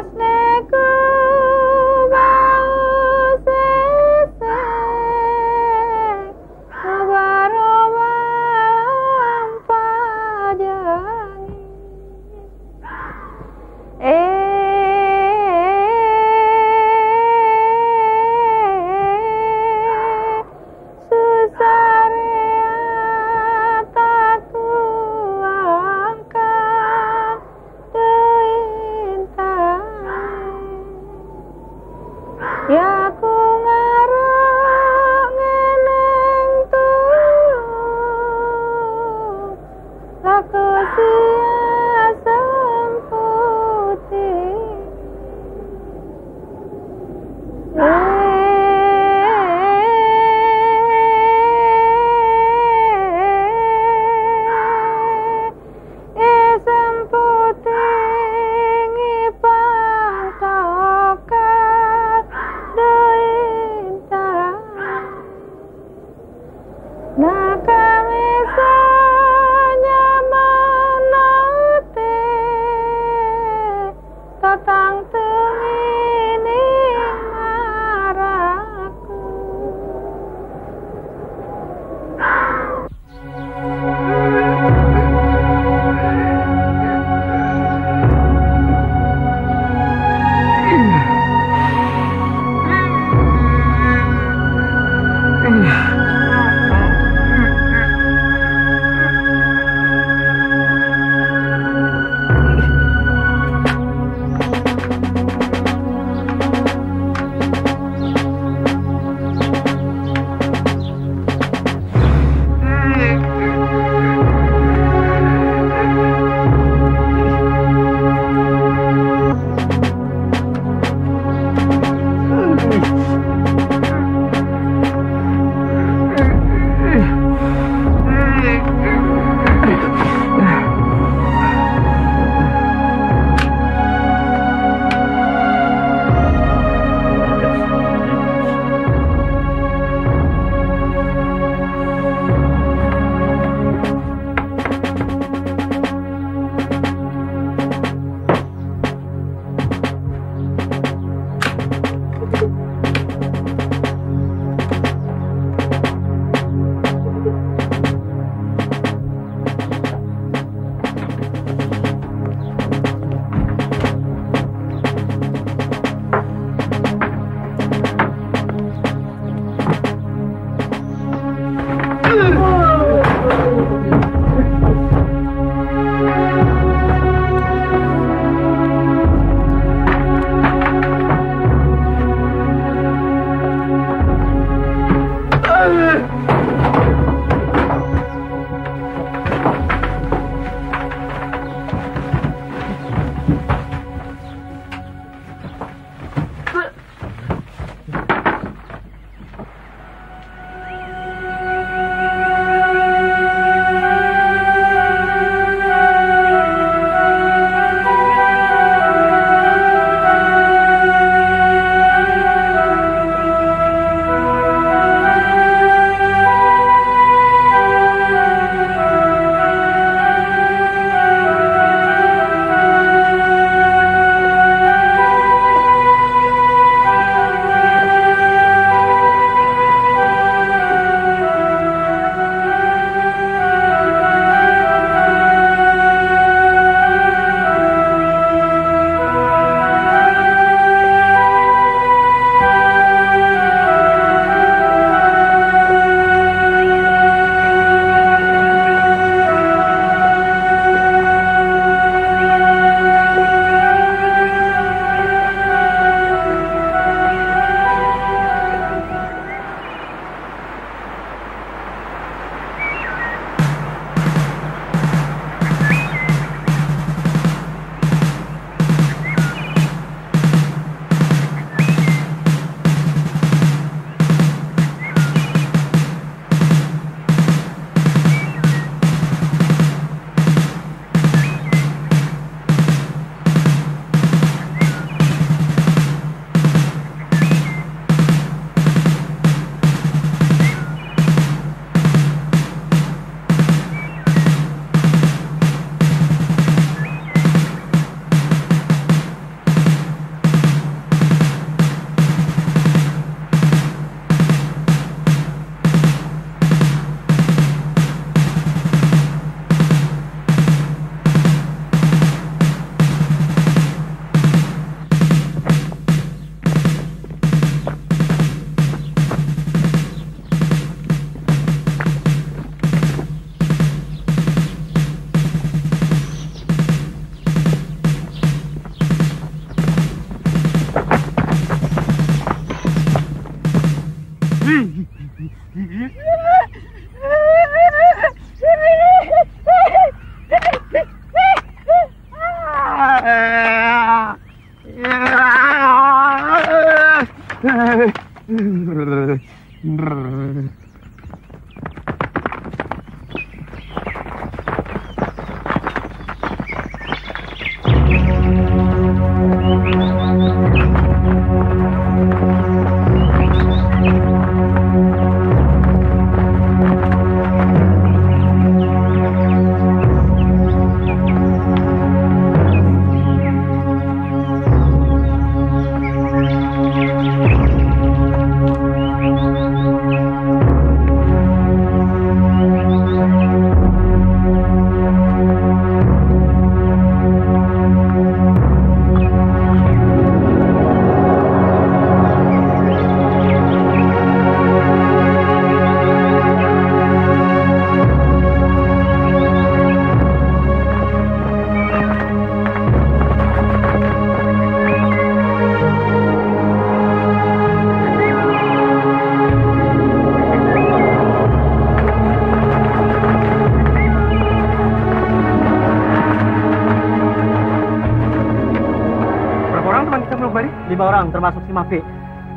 [SPEAKER 17] 5 orang termasuk si Mapi.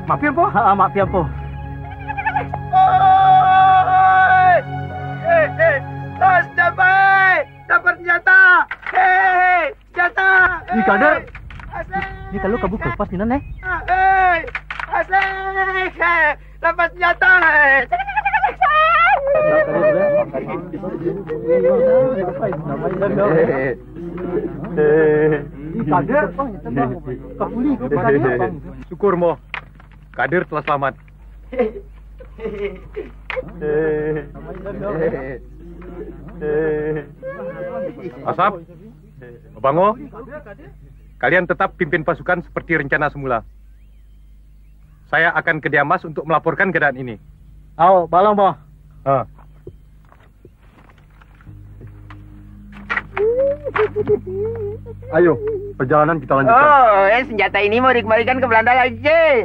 [SPEAKER 14] Mapi apa?
[SPEAKER 17] Mapi apa?
[SPEAKER 12] Tos dapat senjata. Hei, senjata.
[SPEAKER 17] Ni kader. Ni kalau kabu kepas ni nane.
[SPEAKER 12] Hei, asik. Dapat senjata.
[SPEAKER 7] Syukur Mo, Kadir telah selamat. Asap, Bango, kalian tetap pimpin pasukan seperti rencana semula. Saya akan ke Diamas untuk melaporkan keadaan ini.
[SPEAKER 17] Ayo, balong Mo.
[SPEAKER 7] Ayo, perjalanan kita lanjutkan.
[SPEAKER 2] Oh, senjata ini mau dikembalikan ke Belanda lagi.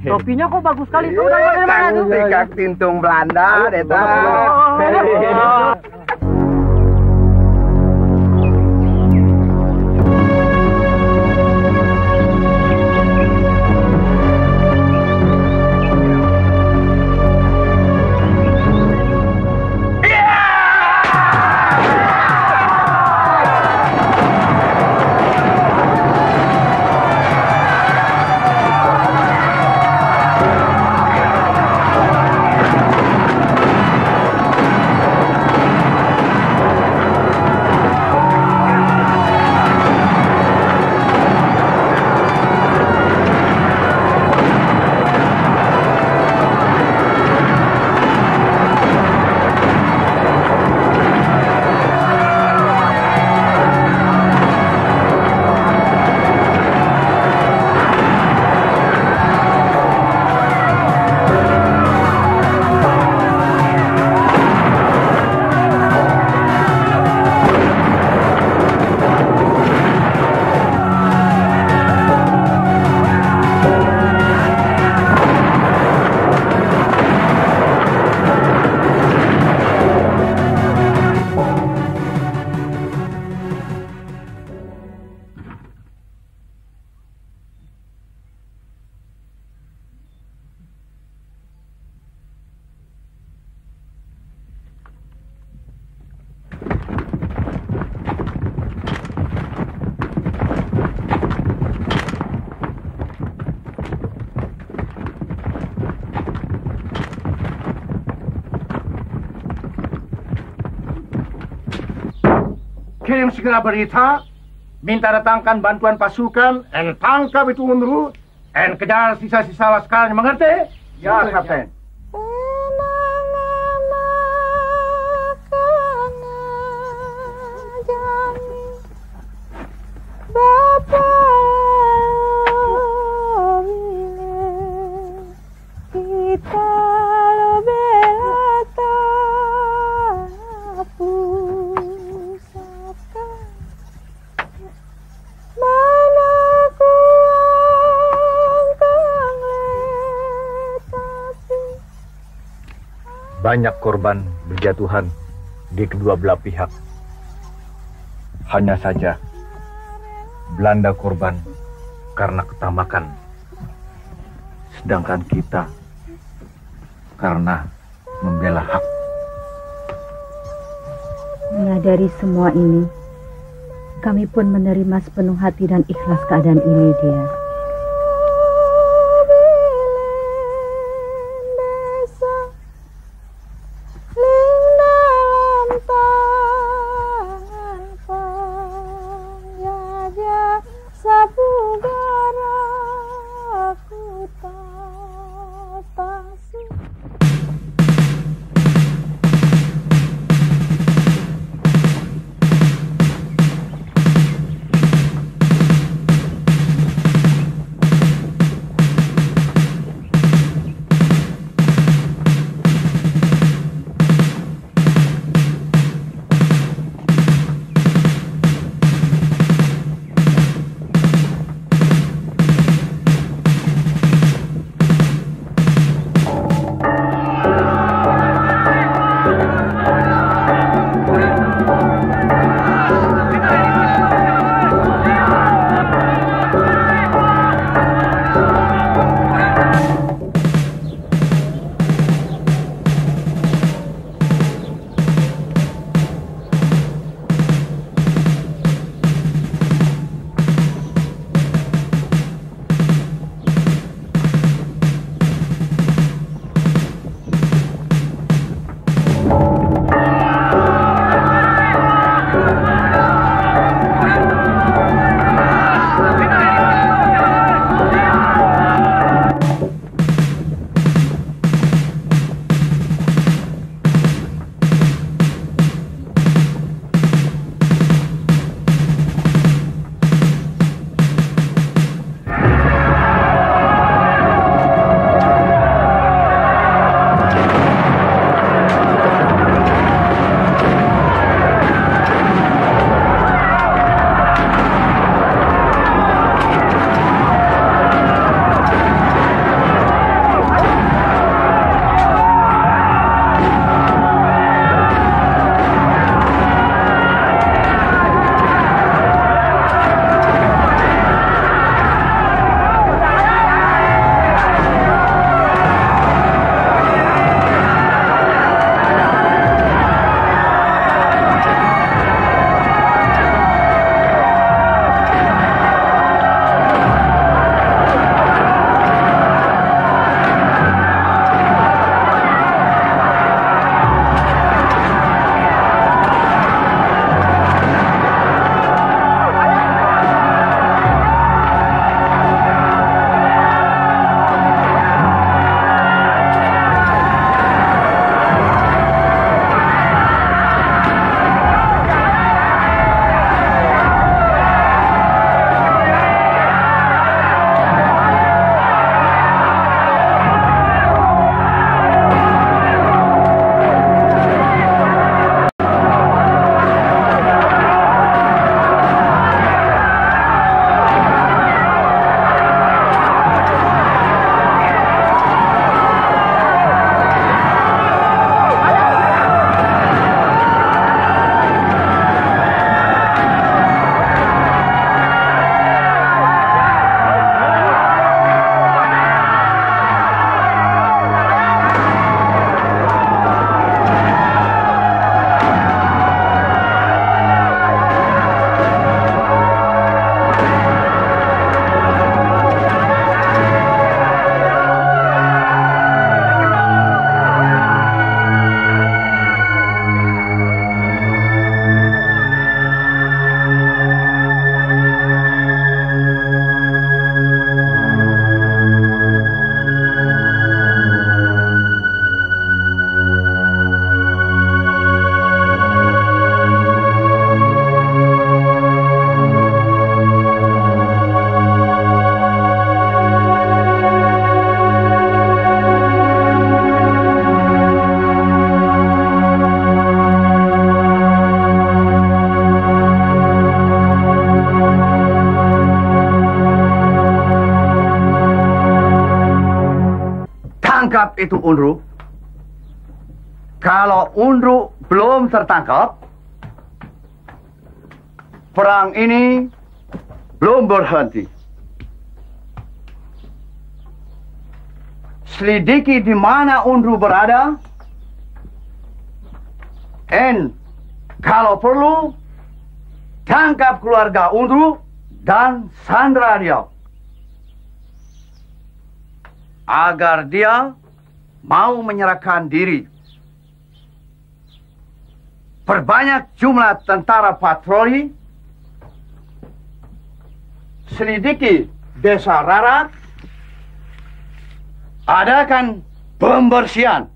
[SPEAKER 17] Topinya kok bagus sekali tuh. Dari mana tuh?
[SPEAKER 2] Tikak tintung Belanda, Deta.
[SPEAKER 13] Kirim segera berita, minta datangkan bantuan pasukan, dan tangkap itu Unru, dan kejar sisa-sisa laskarnya, mengerti? Ya, Kapten.
[SPEAKER 16] banyak korban berjatuhan di kedua belah pihak. Hanya saja Belanda korban karena ketamakan, sedangkan kita karena membela hak.
[SPEAKER 5] Menyadari semua ini, kami pun menerima sepenuh hati dan ikhlas keadaan ini, dia.
[SPEAKER 18] Tangkap itu Unru. Kalau Undruk belum tertangkap, perang ini belum berhenti. Selidiki di mana Undruk berada, dan kalau perlu, tangkap keluarga Undruk dan sandra dia. Agar dia mau menyerahkan diri. Perbanyak jumlah tentara patroli, selidiki desa Rarak, adakan pembersihan.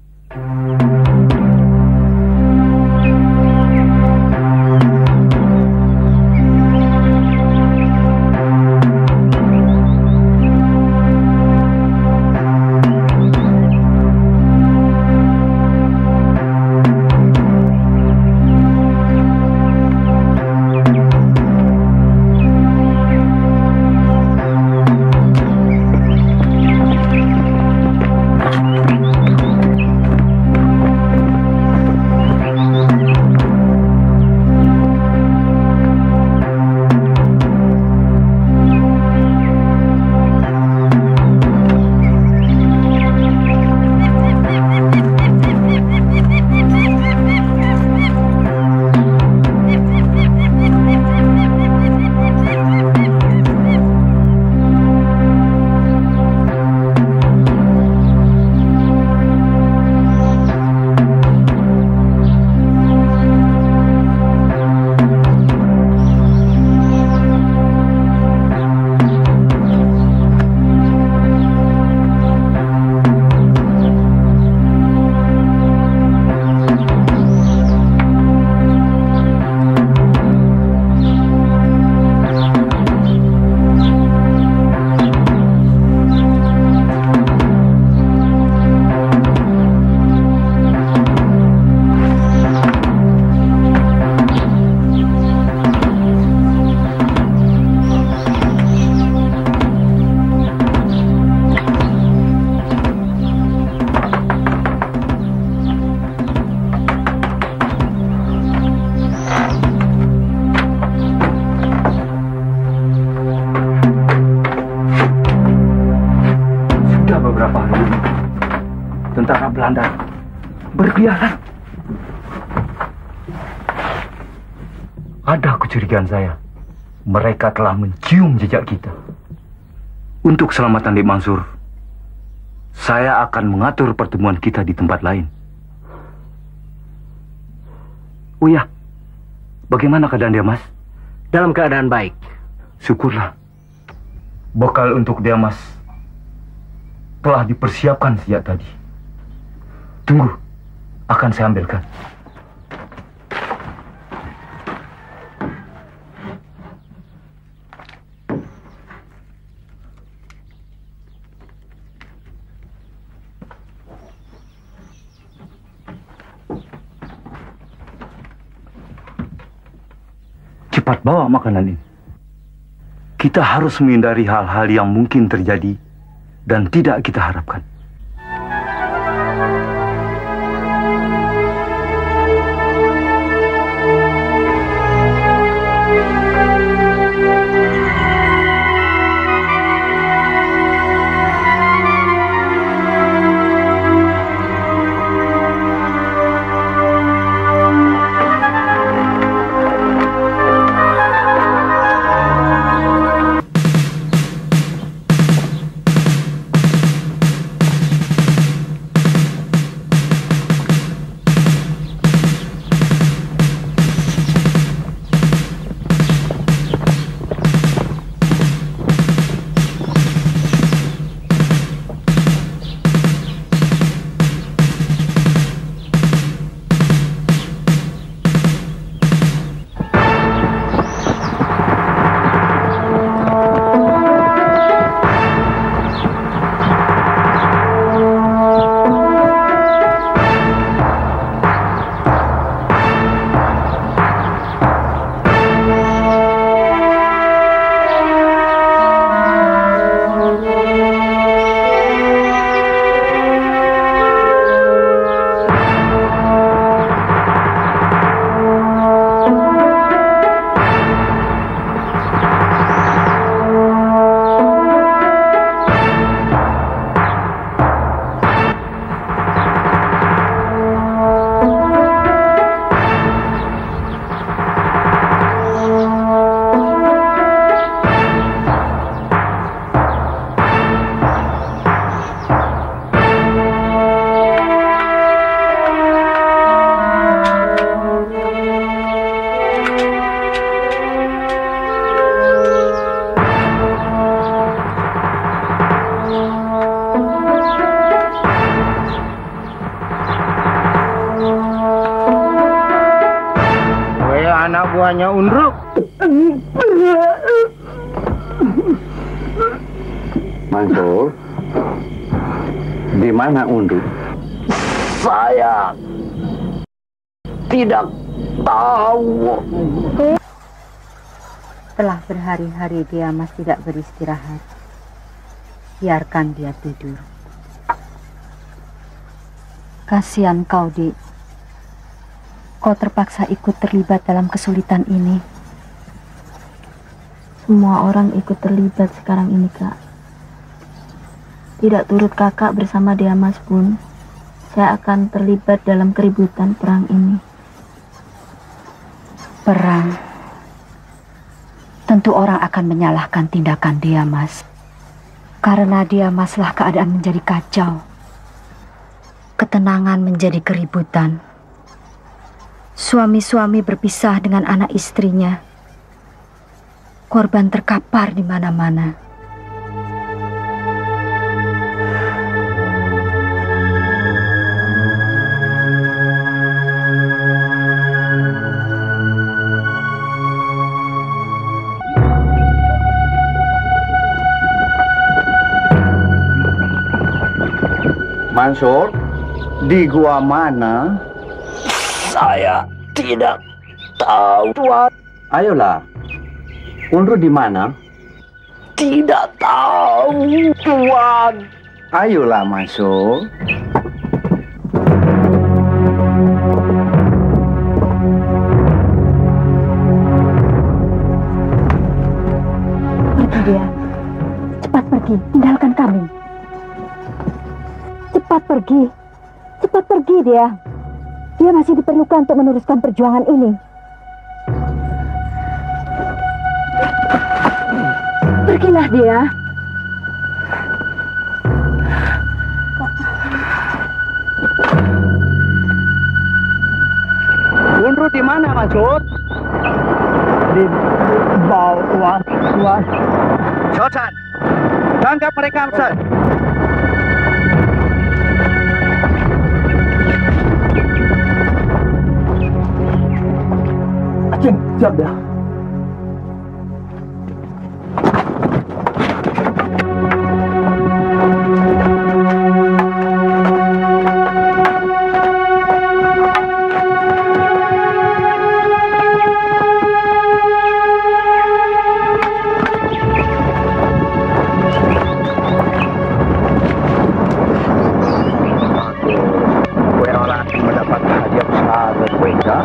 [SPEAKER 16] Tentara Belanda berkeliaran. Ada kecurigaan saya. Mereka telah mencium jejak kita. Untuk keselamatan Dek Mansur, saya akan mengatur pertemuan kita di tempat lain. Oh ya, bagaimana keadaan dia, Mas?
[SPEAKER 1] Dalam keadaan baik.
[SPEAKER 16] Syukurlah. Bekal untuk dia, Mas, telah dipersiapkan sejak tadi. Tunggu, akan saya ambilkan. Cepat bawa makanan ini. Kita harus menghindari hal-hal yang mungkin terjadi dan tidak kita harapkan.
[SPEAKER 14] Undro?
[SPEAKER 18] Mansur, di mana Undro?
[SPEAKER 17] Saya tidak tahu.
[SPEAKER 5] Telah berhari-hari Diamas tidak beristirahat. Biarkan dia tidur. Kasihan kau, Dik. Kau terpaksa ikut terlibat dalam kesulitan ini. Semua orang ikut terlibat sekarang ini, Kak. Tidak turut kakak bersama Diamas pun, saya akan terlibat dalam keributan perang ini. Perang. Tentu orang akan menyalahkan tindakan Diamas. Karena Diamaslah keadaan menjadi kacau. Ketenangan menjadi keributan. Suami-suami berpisah dengan anak istrinya. Korban terkapar di mana-mana.
[SPEAKER 18] Mansur, di gua mana?
[SPEAKER 17] Saya tidak tahu, Tuan.
[SPEAKER 18] Ayolah, Undro di mana?
[SPEAKER 17] Tidak tahu, Tuan.
[SPEAKER 18] Ayolah, Mansur.
[SPEAKER 5] Pergi dia. Cepat pergi, tinggalkan kami. Cepat pergi. Cepat pergi dia. Dia masih diperlukan untuk meneruskan perjuangan ini. Pergilah dia.
[SPEAKER 18] Undro di mana, Mansur?
[SPEAKER 17] Di bawah, Tuan.
[SPEAKER 18] Shosan, tangkap mereka, Shosan.
[SPEAKER 17] Siap dah.
[SPEAKER 18] Mendapat hadiah besar dari mereka.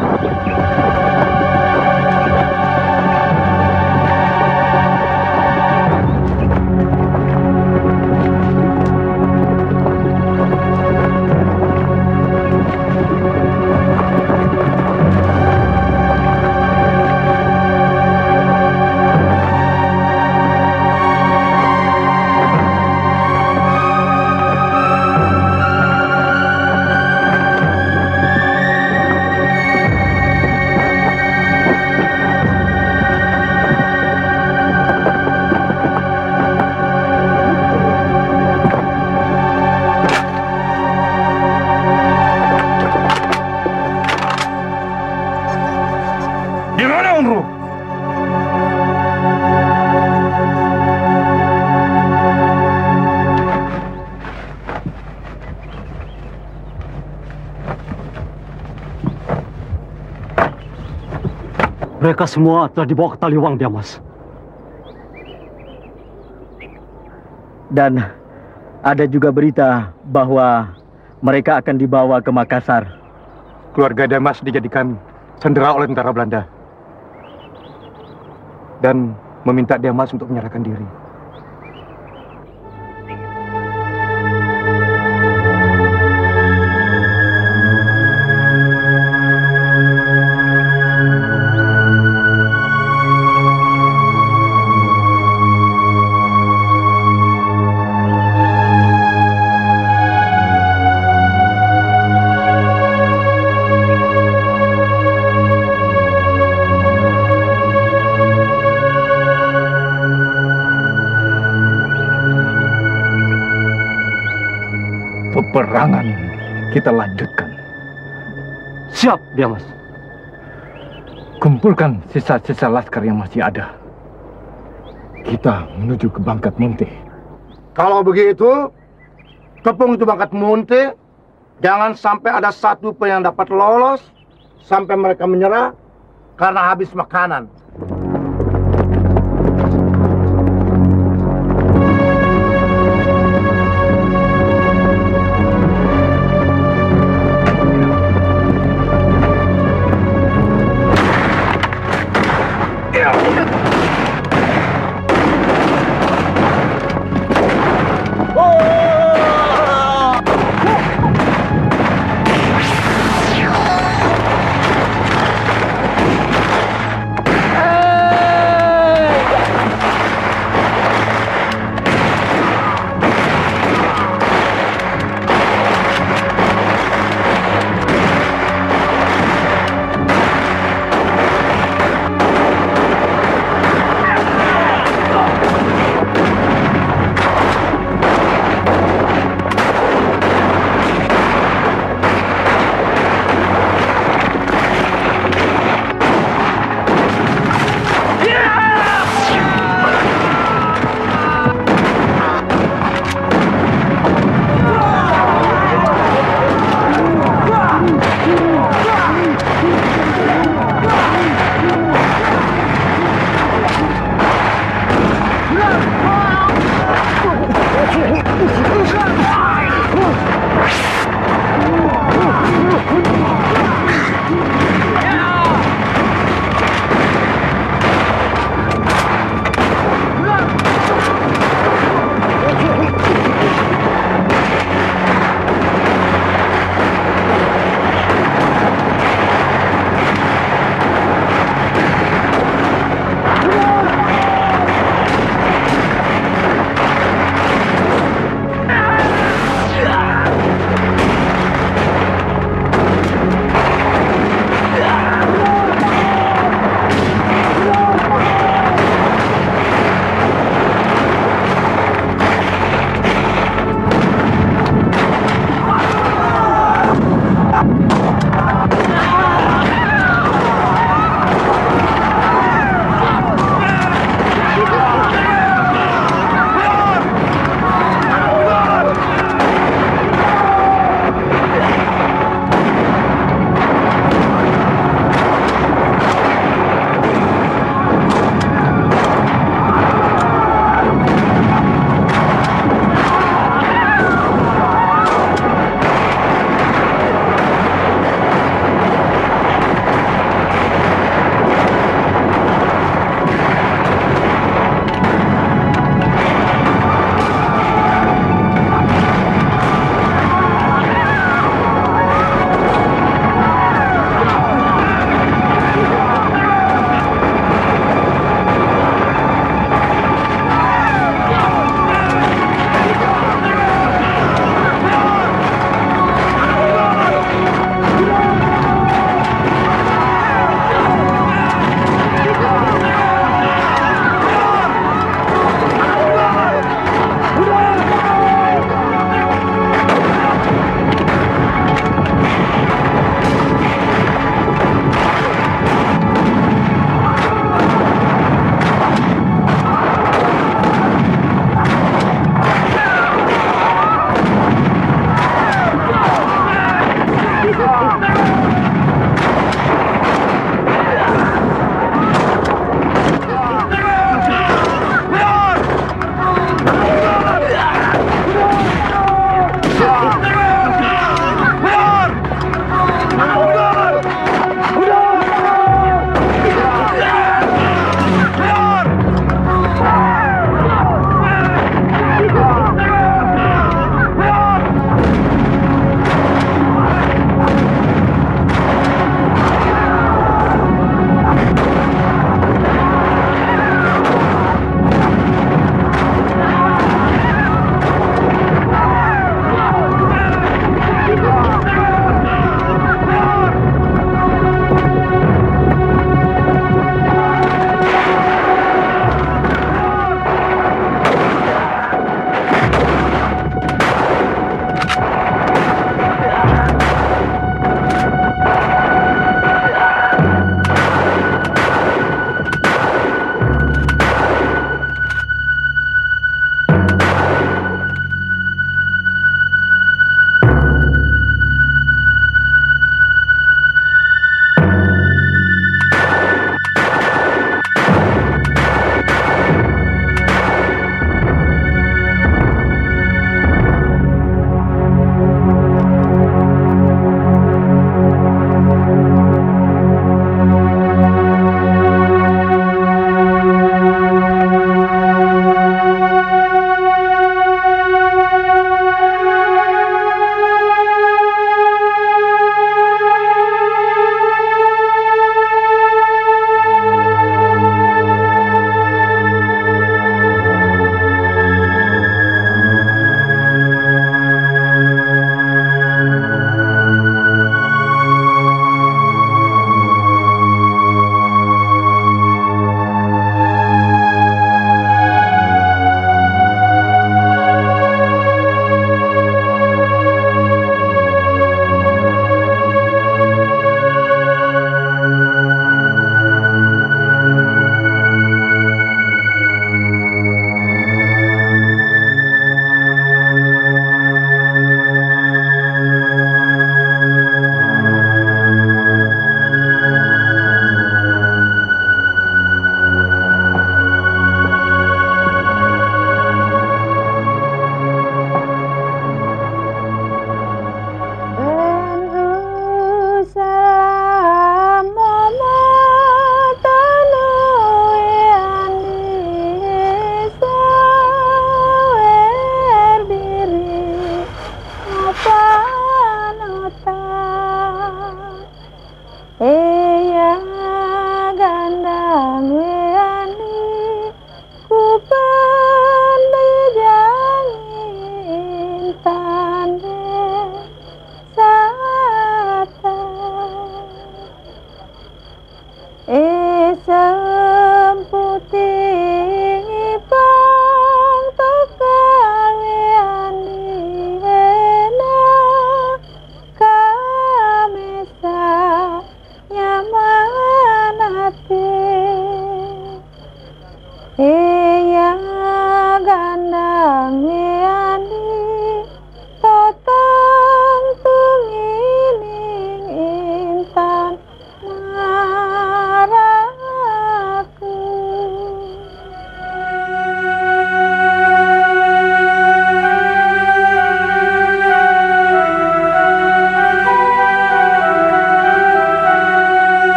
[SPEAKER 1] Mereka semua telah dibawa ke Taliwang, Diamas.
[SPEAKER 8] Dan ada juga berita bahwa mereka akan dibawa ke Makassar.
[SPEAKER 7] Keluarga Diamas dijadikan sandera oleh tentara Belanda. Dan meminta Diamas untuk menyerahkan diri.
[SPEAKER 16] Peperangan kita lanjutkan.
[SPEAKER 1] Siap, Diamas.
[SPEAKER 16] Kumpulkan sisa-sisa laskar yang masih ada. Kita menuju ke Bangkat Munte.
[SPEAKER 13] Kalau begitu, tepung itu Bangkat Munte. Jangan sampai ada satu pun yang dapat lolos sampai mereka menyerah karena habis makanan.
[SPEAKER 12] Ya.